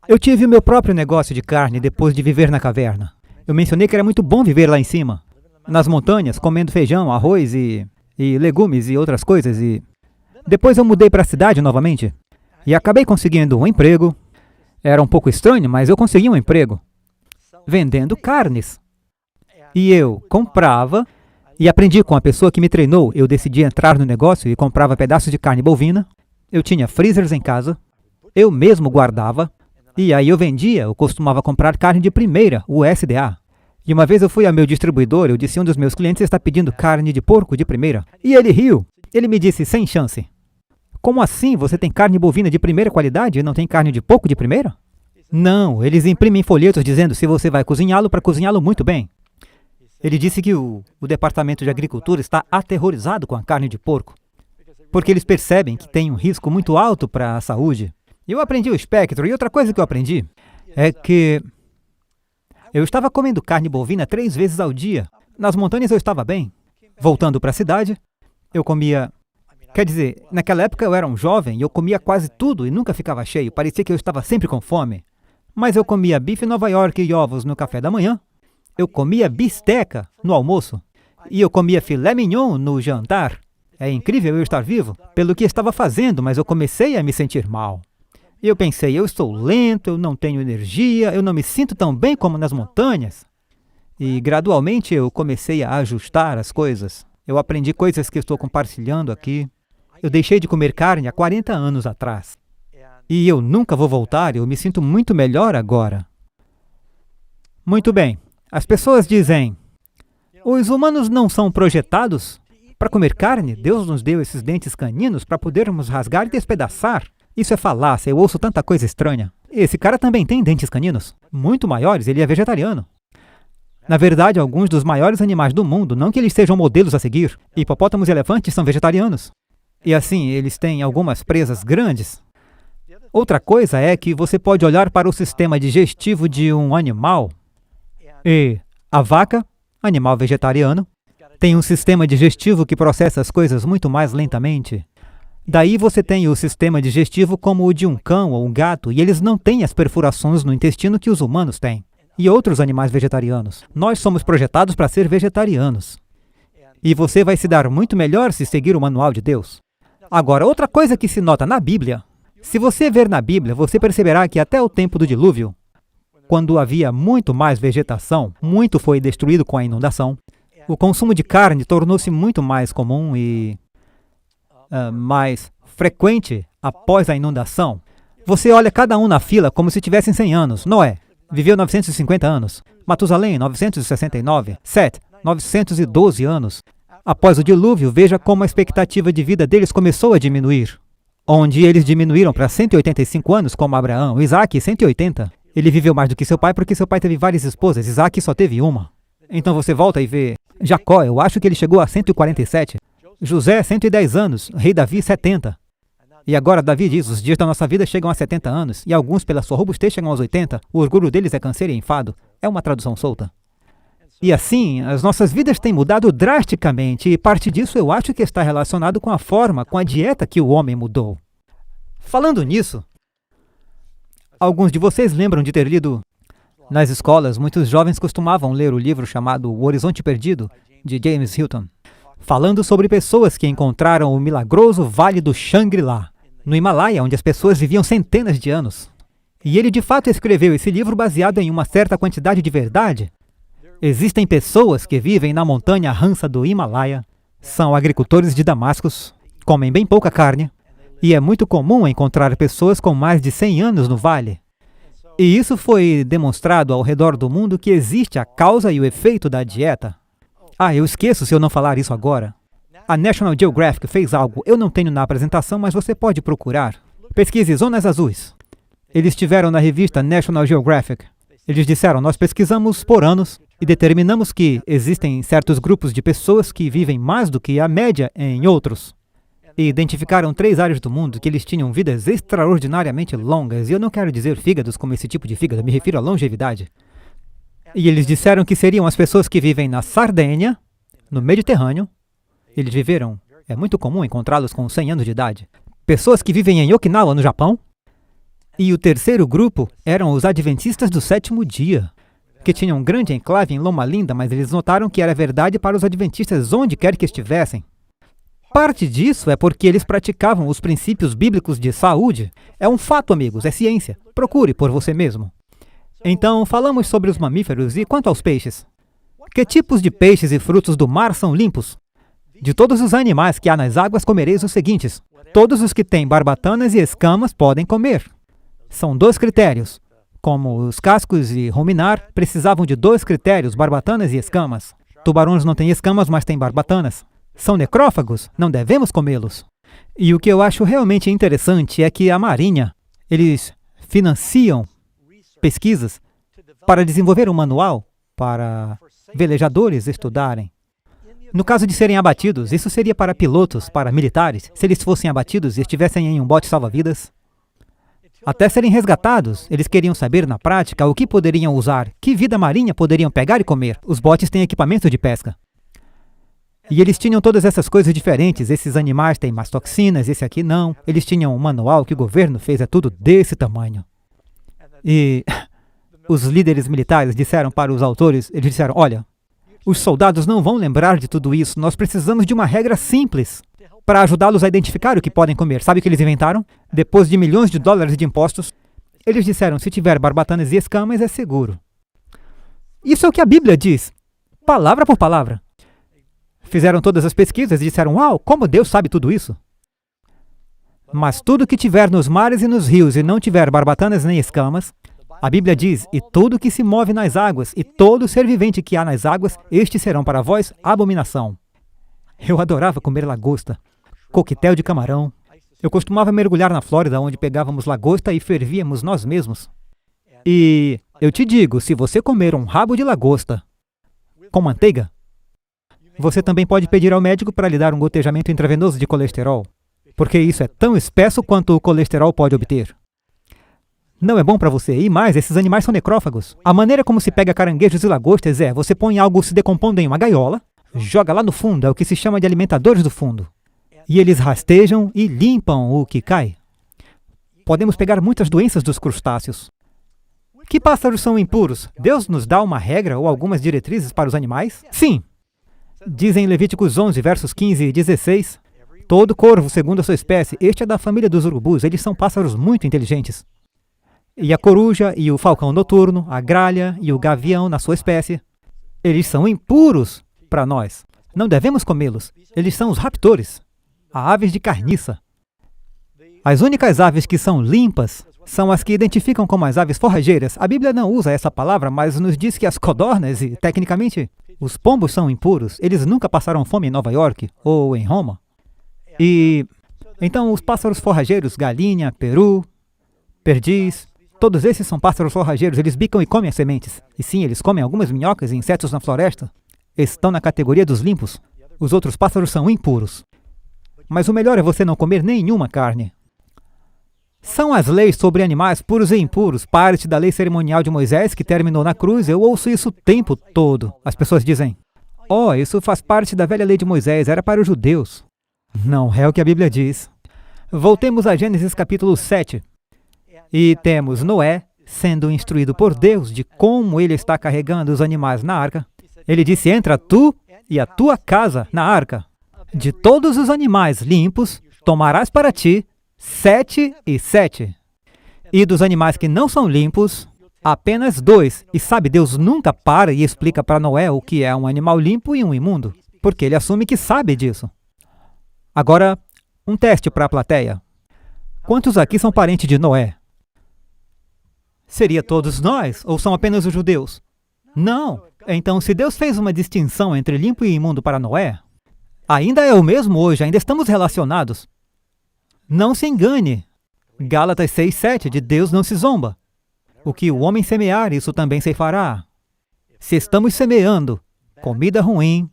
eu tive o meu próprio negócio de carne depois de viver na caverna. Eu mencionei que era muito bom viver lá em cima, nas montanhas, comendo feijão, arroz e legumes e outras coisas. E depois eu mudei para a cidade novamente e acabei conseguindo um emprego. Era um pouco estranho, mas eu consegui um emprego vendendo carnes. E eu comprava e aprendi com a pessoa que me treinou. Eu decidi entrar no negócio e comprava pedaços de carne bovina. Eu tinha freezers em casa. Eu mesmo guardava. E aí eu vendia, eu costumava comprar carne de primeira, o SDA. E uma vez eu fui ao meu distribuidor, eu disse: um dos meus clientes está pedindo carne de porco de primeira. E ele riu. Ele me disse: sem chance. Como assim? Você tem carne bovina de primeira qualidade e não tem carne de porco de primeira? Não, eles imprimem folhetos dizendo se você vai cozinhá-lo para cozinhá-lo muito bem. Ele disse que o Departamento de Agricultura está aterrorizado com a carne de porco, porque eles percebem que tem um risco muito alto para a saúde. Eu aprendi o espectro, e outra coisa que eu aprendi é que eu estava comendo carne bovina 3 vezes ao dia. Nas montanhas eu estava bem. Voltando para a cidade, eu comia... Quer dizer, naquela época eu era um jovem e eu comia quase tudo e nunca ficava cheio. Parecia que eu estava sempre com fome. Mas eu comia bife Nova York e ovos no café da manhã. Eu comia bisteca no almoço. E eu comia filé mignon no jantar. É incrível eu estar vivo pelo que estava fazendo, mas eu comecei a me sentir mal. E eu pensei, eu estou lento, eu não tenho energia, eu não me sinto tão bem como nas montanhas. E gradualmente eu comecei a ajustar as coisas. Eu aprendi coisas que estou compartilhando aqui. Eu deixei de comer carne há 40 anos atrás. E eu nunca vou voltar, eu me sinto muito melhor agora. Muito bem, as pessoas dizem, os humanos não são projetados para comer carne? Deus nos deu esses dentes caninos para podermos rasgar e despedaçar. Isso é falácia, eu ouço tanta coisa estranha. Esse cara também tem dentes caninos, muito maiores, ele é vegetariano. Na verdade, alguns dos maiores animais do mundo, não que eles sejam modelos a seguir, hipopótamos e elefantes são vegetarianos. E assim, eles têm algumas presas grandes. Outra coisa é que você pode olhar para o sistema digestivo de um animal. E a vaca, animal vegetariano, tem um sistema digestivo que processa as coisas muito mais lentamente. Daí você tem o sistema digestivo como o de um cão ou um gato, e eles não têm as perfurações no intestino que os humanos têm. E outros animais vegetarianos. Nós somos projetados para ser vegetarianos. E você vai se dar muito melhor se seguir o manual de Deus. Agora, outra coisa que se nota na Bíblia, se você ver na Bíblia, você perceberá que até o tempo do dilúvio, quando havia muito mais vegetação, muito foi destruído com a inundação, o consumo de carne tornou-se muito mais comum e mais frequente após a inundação. Você olha cada um na fila como se tivessem 100 anos. Noé viveu 950 anos. Matusalém, 969. Set, 912 anos. Após o dilúvio, veja como a expectativa de vida deles começou a diminuir. Onde eles diminuíram para 185 anos, como Abraão. Isaac, 180. Ele viveu mais do que seu pai porque seu pai teve várias esposas. Isaac só teve uma. Então você volta e vê Jacó, eu acho que ele chegou a 147. José, 110 anos, rei Davi, 70. E agora Davi diz, os dias da nossa vida chegam a 70 anos, e alguns pela sua robustez chegam aos 80, o orgulho deles é câncer e enfado. É uma tradução solta. E assim, as nossas vidas têm mudado drasticamente, e parte disso eu acho que está relacionado com a dieta que o homem mudou. Falando nisso, alguns de vocês lembram de ter lido nas escolas, muitos jovens costumavam ler o livro chamado O Horizonte Perdido, de James Hilton, falando sobre pessoas que encontraram o milagroso Vale do Shangri-La, no Himalaia, onde as pessoas viviam centenas de anos. E ele de fato escreveu esse livro baseado em uma certa quantidade de verdade. Existem pessoas que vivem na montanha Hansa do Himalaia, são agricultores de Damascus, comem bem pouca carne, e é muito comum encontrar pessoas com mais de 100 anos no vale. E isso foi demonstrado ao redor do mundo que existe a causa e o efeito da dieta. Eu esqueço se eu não falar isso agora. A National Geographic fez algo, eu não tenho na apresentação, mas você pode procurar. Pesquise zonas azuis. Eles estiveram na revista National Geographic. Eles disseram, nós pesquisamos por anos e determinamos que existem certos grupos de pessoas que vivem mais do que a média em outros. E identificaram 3 áreas do mundo que eles tinham vidas extraordinariamente longas. E eu não quero dizer fígados como esse tipo de fígado, me refiro à longevidade. E eles disseram que seriam as pessoas que vivem na Sardenha, no Mediterrâneo. Eles viveram, é muito comum encontrá-los com 100 anos de idade. Pessoas que vivem em Okinawa, no Japão. E o terceiro grupo eram os adventistas do 7º dia, que tinham um grande enclave em Loma Linda, mas eles notaram que era verdade para os adventistas onde quer que estivessem. Parte disso é porque eles praticavam os princípios bíblicos de saúde. É um fato, amigos, é ciência. Procure por você mesmo. Então, falamos sobre os mamíferos e quanto aos peixes. Que tipos de peixes e frutos do mar são limpos? De todos os animais que há nas águas, comereis os seguintes. Todos os que têm barbatanas e escamas podem comer. São 2 critérios. Como os cascos e ruminar precisavam de 2 critérios, barbatanas e escamas. Tubarões não têm escamas, mas têm barbatanas. São necrófagos, não devemos comê-los. E o que eu acho realmente interessante é que a Marinha, eles financiam pesquisas para desenvolver um manual para velejadores estudarem. No caso de serem abatidos, isso seria para pilotos, para militares, se eles fossem abatidos e estivessem em um bote salva-vidas. Até serem resgatados, eles queriam saber na prática o que poderiam usar, que vida marinha poderiam pegar e comer. Os botes têm equipamento de pesca. E eles tinham todas essas coisas diferentes, esses animais têm mais toxinas, esse aqui não. Eles tinham um manual que o governo fez, é tudo desse tamanho. E os líderes militares disseram para os autores, eles disseram, olha, os soldados não vão lembrar de tudo isso, nós precisamos de uma regra simples para ajudá-los a identificar o que podem comer. Sabe o que eles inventaram? Depois de milhões de dólares de impostos, eles disseram, se tiver barbatanas e escamas, é seguro. Isso é o que a Bíblia diz, palavra por palavra. Fizeram todas as pesquisas e disseram, uau, como Deus sabe tudo isso? Mas tudo que tiver nos mares e nos rios e não tiver barbatanas nem escamas, a Bíblia diz, e tudo que se move nas águas, e todo ser vivente que há nas águas, estes serão para vós abominação. Eu adorava comer lagosta, coquetel de camarão. Eu costumava mergulhar na Flórida, onde pegávamos lagosta e fervíamos nós mesmos. E eu te digo, se você comer um rabo de lagosta com manteiga, você também pode pedir ao médico para lhe dar um gotejamento intravenoso de colesterol, porque isso é tão espesso quanto o colesterol pode obter. Não é bom para você. E mais, esses animais são necrófagos. A maneira como se pega caranguejos e lagostas é, você põe algo se decompondo em uma gaiola, joga lá no fundo, é o que se chama de alimentadores do fundo. E eles rastejam e limpam o que cai. Podemos pegar muitas doenças dos crustáceos. Que pássaros são impuros? Deus nos dá uma regra ou algumas diretrizes para os animais? Sim. Diz em Levíticos 11, versos 15 e 16, todo corvo, segundo a sua espécie, este é da família dos urubus, eles são pássaros muito inteligentes. E a coruja e o falcão noturno, a gralha e o gavião na sua espécie, eles são impuros para nós. Não devemos comê-los. Eles são os raptores, a aves de carniça. As únicas aves que são limpas são as que identificam como as aves forrageiras. A Bíblia não usa essa palavra, mas nos diz que as codornas e, tecnicamente, os pombos são impuros. Eles nunca passaram fome em Nova York ou em Roma. E então os pássaros forrageiros, galinha, peru, perdiz, todos esses são pássaros forrageiros, eles bicam e comem as sementes. E sim, eles comem algumas minhocas e insetos na floresta. Estão na categoria dos limpos. Os outros pássaros são impuros. Mas o melhor é você não comer nenhuma carne. São as leis sobre animais puros e impuros, parte da lei cerimonial de Moisés que terminou na cruz. Eu ouço isso o tempo todo. As pessoas dizem, oh, isso faz parte da velha lei de Moisés, era para os judeus. Não é o que a Bíblia diz. Voltemos a Gênesis capítulo 7. E temos Noé sendo instruído por Deus de como ele está carregando os animais na arca. Ele disse, entra tu e a tua casa na arca. De todos os animais limpos, tomarás para ti 7 e 7. E dos animais que não são limpos, apenas 2. E sabe, Deus nunca para e explica para Noé o que é um animal limpo e um imundo, porque ele assume que sabe disso. Agora, um teste para a plateia. Quantos aqui são parentes de Noé? Seria todos nós, ou são apenas os judeus? Não. Então, se Deus fez uma distinção entre limpo e imundo para Noé, ainda é o mesmo hoje, ainda estamos relacionados. Não se engane. Gálatas 6:7, de Deus não se zomba. O que o homem semear, isso também ceifará. Se estamos semeando comida ruim,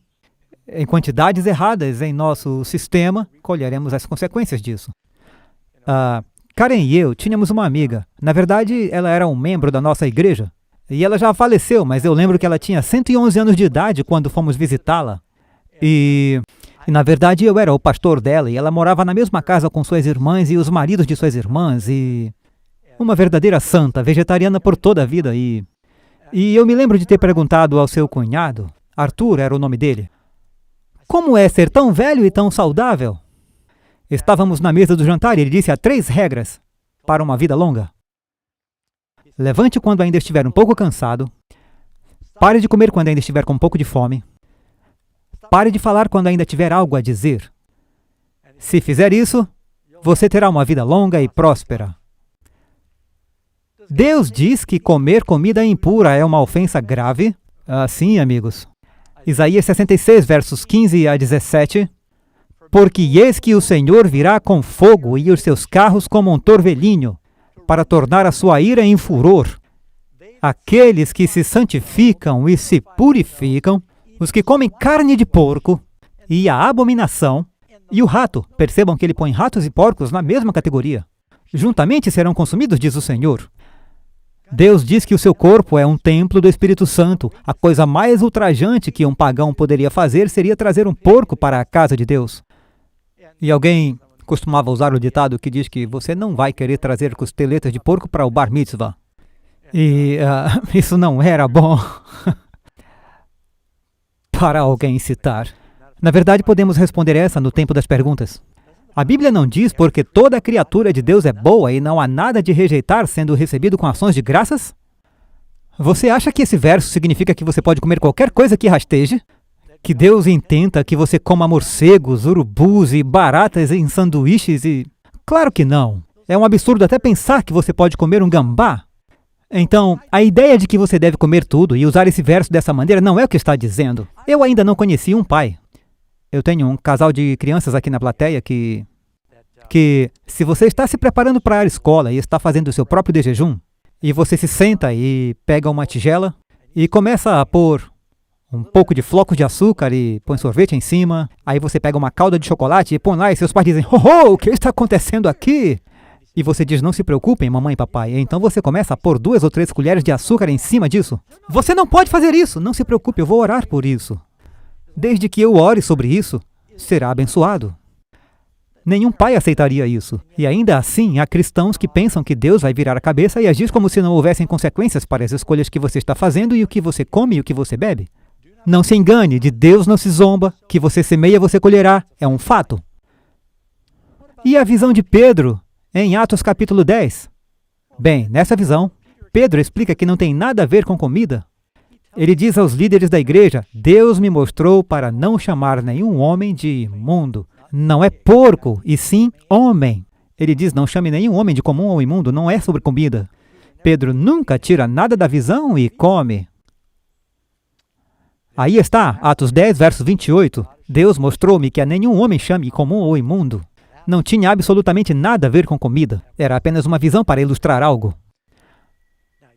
em quantidades erradas em nosso sistema, colheremos as consequências disso. Karen e eu tínhamos uma amiga. Na verdade, ela era um membro da nossa igreja. E ela já faleceu, mas eu lembro que ela tinha 111 anos de idade quando fomos visitá-la. E na verdade, eu era o pastor dela e ela morava na mesma casa com suas irmãs e os maridos de suas irmãs. E uma verdadeira santa, vegetariana por toda a vida. E eu me lembro de ter perguntado ao seu cunhado, Arthur era o nome dele, como é ser tão velho e tão saudável? Estávamos na mesa do jantar e ele disse, há 3 regras para uma vida longa. Levante quando ainda estiver um pouco cansado. Pare de comer quando ainda estiver com um pouco de fome. Pare de falar quando ainda tiver algo a dizer. Se fizer isso, você terá uma vida longa e próspera. Deus diz que comer comida impura é uma ofensa grave? Sim, amigos. Isaías 66, versos 15 a 17. Porque eis que o Senhor virá com fogo e os seus carros como um torvelinho, para tornar a sua ira em furor. Aqueles que se santificam e se purificam, os que comem carne de porco, e a abominação, e o rato. Percebam que ele põe ratos e porcos na mesma categoria. Juntamente serão consumidos, diz o Senhor. Deus diz que o seu corpo é um templo do Espírito Santo. A coisa mais ultrajante que um pagão poderia fazer seria trazer um porco para a casa de Deus. E alguém costumava usar o ditado que diz que você não vai querer trazer costeletas de porco para o bar mitzvah. E isso não era bom para alguém citar. Na verdade, podemos responder essa no tempo das perguntas. A Bíblia não diz porque toda criatura de Deus é boa e não há nada de rejeitar sendo recebido com ações de graças? Você acha que esse verso significa que você pode comer qualquer coisa que rasteje? Que Deus intenta que você coma morcegos, urubus e baratas em sanduíches e... Claro que não. É um absurdo até pensar que você pode comer um gambá. Então, a ideia de que você deve comer tudo e usar esse verso dessa maneira não é o que está dizendo. Eu ainda não conheci um pai. Eu tenho um casal de crianças aqui na plateia que se você está se preparando para a escola e está fazendo o seu próprio de jejum, e você se senta e pega uma tigela e começa a pôr um pouco de flocos de açúcar e põe sorvete em cima, aí você pega uma calda de chocolate e põe lá e seus pais dizem, oh, o que está acontecendo aqui? E você diz, não se preocupem, mamãe e papai. Então você começa a pôr 2 ou 3 colheres de açúcar em cima disso. Você não pode fazer isso, não se preocupe, eu vou orar por isso. Desde que eu ore sobre isso, será abençoado. Nenhum pai aceitaria isso. E ainda assim, há cristãos que pensam que Deus vai virar a cabeça e agir como se não houvessem consequências para as escolhas que você está fazendo e o que você come e o que você bebe. Não se engane, de Deus não se zomba, que você semeia, você colherá, é um fato. E a visão de Pedro, em Atos capítulo 10? Bem, nessa visão, Pedro explica que não tem nada a ver com comida. Ele diz aos líderes da igreja, Deus me mostrou para não chamar nenhum homem de imundo. Não é porco, e sim homem. Ele diz, não chame nenhum homem de comum ou imundo, não é sobre comida. Pedro nunca tira nada da visão e come. Aí está, Atos 10, verso 28. Deus mostrou-me que a nenhum homem chame comum ou imundo. Não tinha absolutamente nada a ver com comida. Era apenas uma visão para ilustrar algo.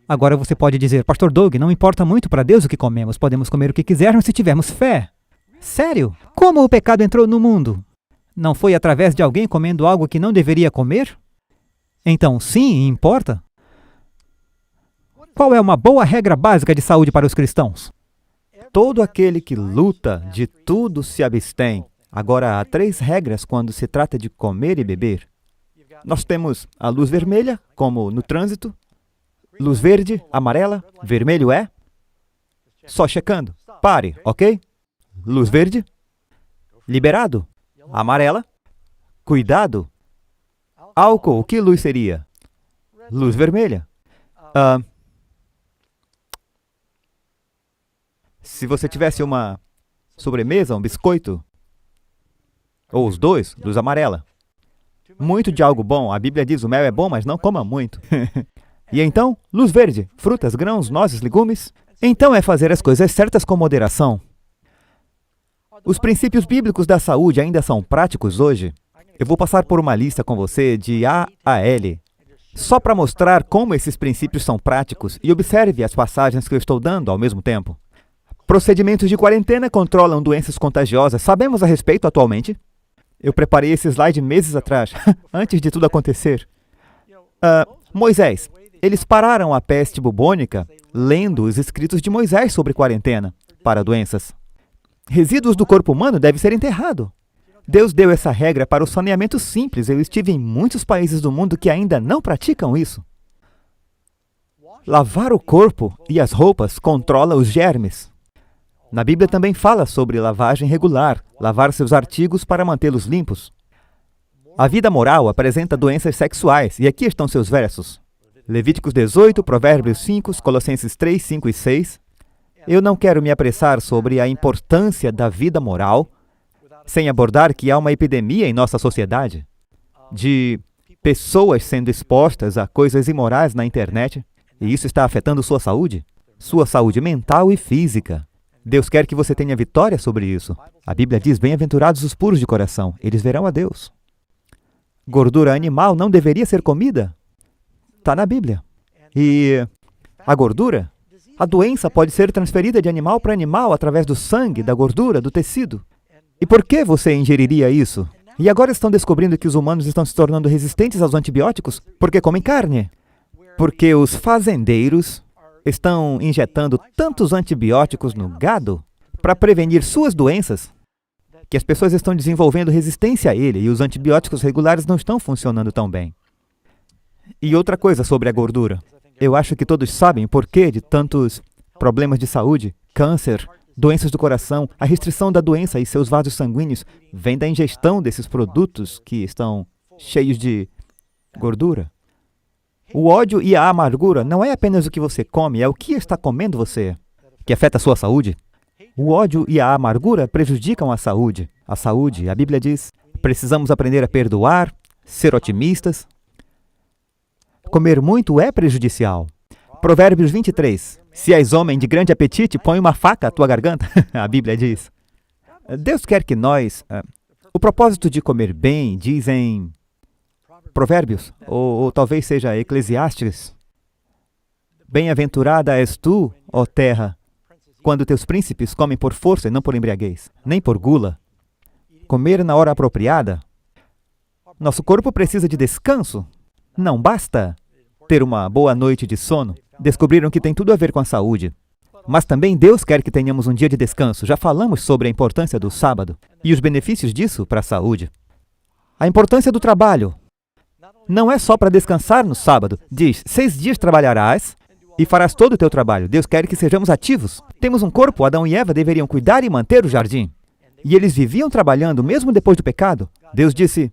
Agora você pode dizer, Pastor Doug, não importa muito para Deus o que comemos. Podemos comer o que quisermos se tivermos fé. Sério? Como o pecado entrou no mundo? Não foi através de alguém comendo algo que não deveria comer? Então, sim, importa. Qual é uma boa regra básica de saúde para os cristãos? Todo aquele que luta de tudo se abstém. Agora, há 3 regras quando se trata de comer e beber. Nós temos a luz vermelha, como no trânsito. Luz verde, amarela, vermelho é? Só checando. Pare, ok? Luz verde. Liberado. Amarela. Cuidado. Álcool, que luz seria? Luz vermelha. Se você tivesse uma sobremesa, um biscoito, ou os dois, luz amarela. Muito de algo bom. A Bíblia diz, o mel é bom, mas não coma muito. E então, luz verde, frutas, grãos, nozes, legumes. Então é fazer as coisas certas com moderação. Os princípios bíblicos da saúde ainda são práticos hoje? Eu vou passar por uma lista com você de A a L, só para mostrar como esses princípios são práticos, e observe as passagens que eu estou dando ao mesmo tempo. Procedimentos de quarentena controlam doenças contagiosas. Sabemos a respeito atualmente? Eu preparei esse slide meses atrás, antes de tudo acontecer. Moisés. Eles pararam a peste bubônica lendo os escritos de Moisés sobre quarentena para doenças. Resíduos do corpo humano devem ser enterrados. Deus deu essa regra para o saneamento simples. Eu estive em muitos países do mundo que ainda não praticam isso. Lavar o corpo e as roupas controla os germes. Na Bíblia também fala sobre lavagem regular, lavar seus artigos para mantê-los limpos. A vida moral apresenta doenças sexuais, e aqui estão seus versos. Levíticos 18, Provérbios 5, Colossenses 3, 5 e 6. Eu não quero me apressar sobre a importância da vida moral, sem abordar que há uma epidemia em nossa sociedade, de pessoas sendo expostas a coisas imorais na internet, e isso está afetando sua saúde mental e física. Deus quer que você tenha vitória sobre isso. A Bíblia diz, bem-aventurados os puros de coração, eles verão a Deus. Gordura animal não deveria ser comida? Está na Bíblia. E a gordura? A doença pode ser transferida de animal para animal através do sangue, da gordura, do tecido. E por que você ingeriria isso? E agora estão descobrindo que os humanos estão se tornando resistentes aos antibióticos porque comem carne. Porque os fazendeiros estão injetando tantos antibióticos no gado para prevenir suas doenças que as pessoas estão desenvolvendo resistência a ele e os antibióticos regulares não estão funcionando tão bem. E outra coisa sobre a gordura. Eu acho que todos sabem o porquê de tantos problemas de saúde, câncer, doenças do coração. A restrição da doença e seus vasos sanguíneos vem da ingestão desses produtos que estão cheios de gordura. O ódio e a amargura não é apenas o que você come, é o que está comendo você, que afeta a sua saúde. O ódio e a amargura prejudicam a saúde. A Bíblia diz, precisamos aprender a perdoar, ser otimistas. Comer muito é prejudicial. Provérbios 23. Se és homem de grande apetite, põe uma faca à tua garganta. A Bíblia diz. Deus quer que nós... o propósito de comer bem, diz em Provérbios, ou talvez seja Eclesiastes. Bem-aventurada és tu, ó terra, quando teus príncipes comem por força e não por embriaguez, nem por gula. Comer na hora apropriada. Nosso corpo precisa de descanso. Não basta ter uma boa noite de sono. Descobriram que tem tudo a ver com a saúde. Mas também Deus quer que tenhamos um dia de descanso. Já falamos sobre a importância do sábado e os benefícios disso para a saúde. A importância do trabalho. Não é só para descansar no sábado. Diz, 6 dias trabalharás e farás todo o teu trabalho. Deus quer que sejamos ativos. Temos um corpo, Adão e Eva deveriam cuidar e manter o jardim. E eles viviam trabalhando mesmo depois do pecado. Deus disse,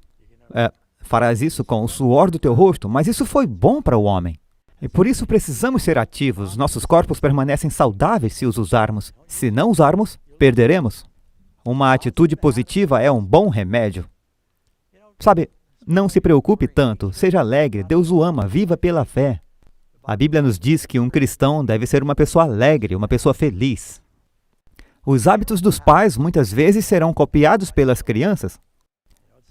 farás isso com o suor do teu rosto, mas isso foi bom para o homem. E por isso precisamos ser ativos. Nossos corpos permanecem saudáveis se os usarmos. Se não usarmos, perderemos. Uma atitude positiva é um bom remédio. Sabe, não se preocupe tanto, seja alegre, Deus o ama, viva pela fé. A Bíblia nos diz que um cristão deve ser uma pessoa alegre, uma pessoa feliz. Os hábitos dos pais muitas vezes serão copiados pelas crianças.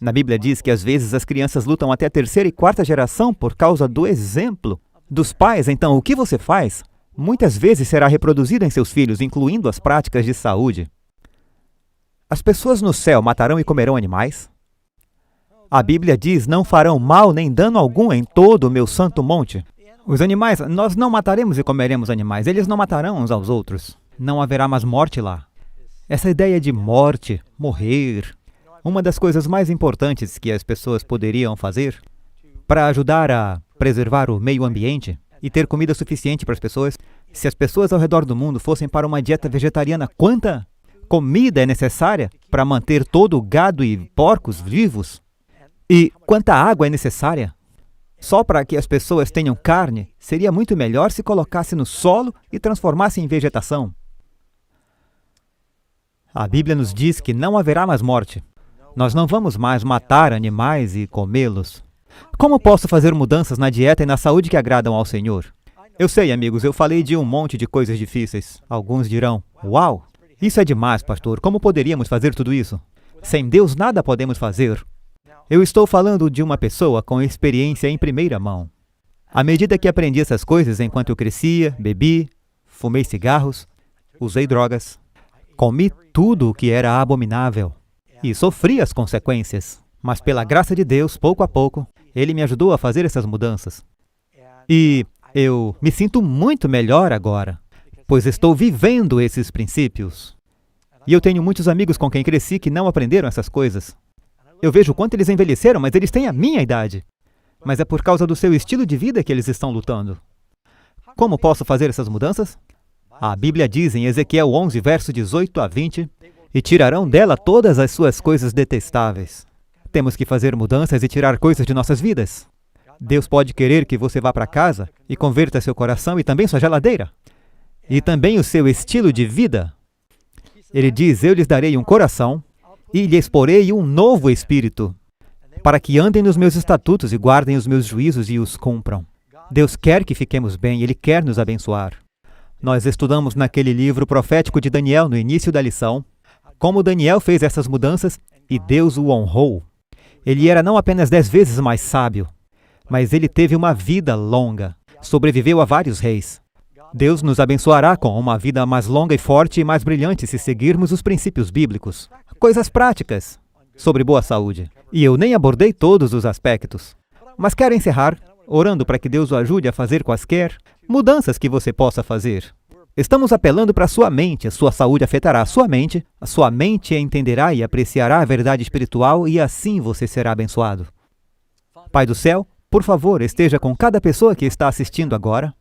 Na Bíblia diz que às vezes as crianças lutam até a 3ª e 4ª geração por causa do exemplo dos pais. Então, o que você faz, muitas vezes será reproduzido em seus filhos, incluindo as práticas de saúde. As pessoas no céu matarão e comerão animais? A Bíblia diz, não farão mal nem dano algum em todo o meu santo monte. Os animais, nós não mataremos e comeremos animais. Eles não matarão uns aos outros. Não haverá mais morte lá. Essa ideia de morte, morrer, uma das coisas mais importantes que as pessoas poderiam fazer para ajudar a preservar o meio ambiente e ter comida suficiente para as pessoas, se as pessoas ao redor do mundo fossem para uma dieta vegetariana, quanta comida é necessária para manter todo o gado e porcos vivos? E quanta água é necessária? Só para que as pessoas tenham carne, seria muito melhor se colocasse no solo e transformasse em vegetação. A Bíblia nos diz que não haverá mais morte. Nós não vamos mais matar animais e comê-los. Como posso fazer mudanças na dieta e na saúde que agradam ao Senhor? Eu sei, amigos, eu falei de um monte de coisas difíceis. Alguns dirão, uau, isso é demais, pastor, como poderíamos fazer tudo isso? Sem Deus nada podemos fazer. Eu estou falando de uma pessoa com experiência em primeira mão. À medida que aprendi essas coisas enquanto eu crescia, bebi, fumei cigarros, usei drogas, comi tudo o que era abominável e sofri as consequências. Mas pela graça de Deus, pouco a pouco, Ele me ajudou a fazer essas mudanças. E eu me sinto muito melhor agora, pois estou vivendo esses princípios. E eu tenho muitos amigos com quem cresci que não aprenderam essas coisas. Eu vejo o quanto eles envelheceram, mas eles têm a minha idade. Mas é por causa do seu estilo de vida que eles estão lutando. Como posso fazer essas mudanças? A Bíblia diz em Ezequiel 11, verso 18 a 20, e tirarão dela todas as suas coisas detestáveis. Temos que fazer mudanças e tirar coisas de nossas vidas. Deus pode querer que você vá para casa e converta seu coração e também sua geladeira. E também o seu estilo de vida. Ele diz, eu lhes darei um coração e lhes porei um novo espírito, para que andem nos meus estatutos e guardem os meus juízos e os cumpram. Deus quer que fiquemos bem, Ele quer nos abençoar. Nós estudamos naquele livro profético de Daniel, no início da lição, como Daniel fez essas mudanças e Deus o honrou. Ele era não apenas 10 vezes mais sábio, mas ele teve uma vida longa, sobreviveu a vários reis. Deus nos abençoará com uma vida mais longa e forte e mais brilhante se seguirmos os princípios bíblicos. Coisas práticas sobre boa saúde. E eu nem abordei todos os aspectos. Mas quero encerrar orando para que Deus o ajude a fazer quaisquer mudanças que você possa fazer. Estamos apelando para a sua mente. A sua saúde afetará a sua mente entenderá e apreciará a verdade espiritual e assim você será abençoado. Pai do céu, por favor, esteja com cada pessoa que está assistindo agora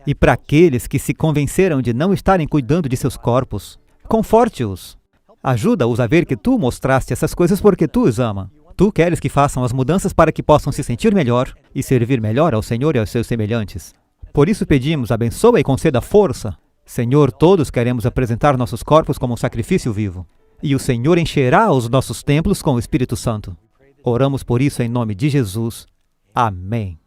e para aqueles que se convenceram de não estarem cuidando de seus corpos, conforte-os. Ajuda-os a ver que tu mostraste essas coisas porque tu os ama. Tu queres que façam as mudanças para que possam se sentir melhor e servir melhor ao Senhor e aos seus semelhantes. Por isso pedimos, abençoa e conceda força. Senhor, todos queremos apresentar nossos corpos como um sacrifício vivo. E o Senhor encherá os nossos templos com o Espírito Santo. Oramos por isso em nome de Jesus. Amém.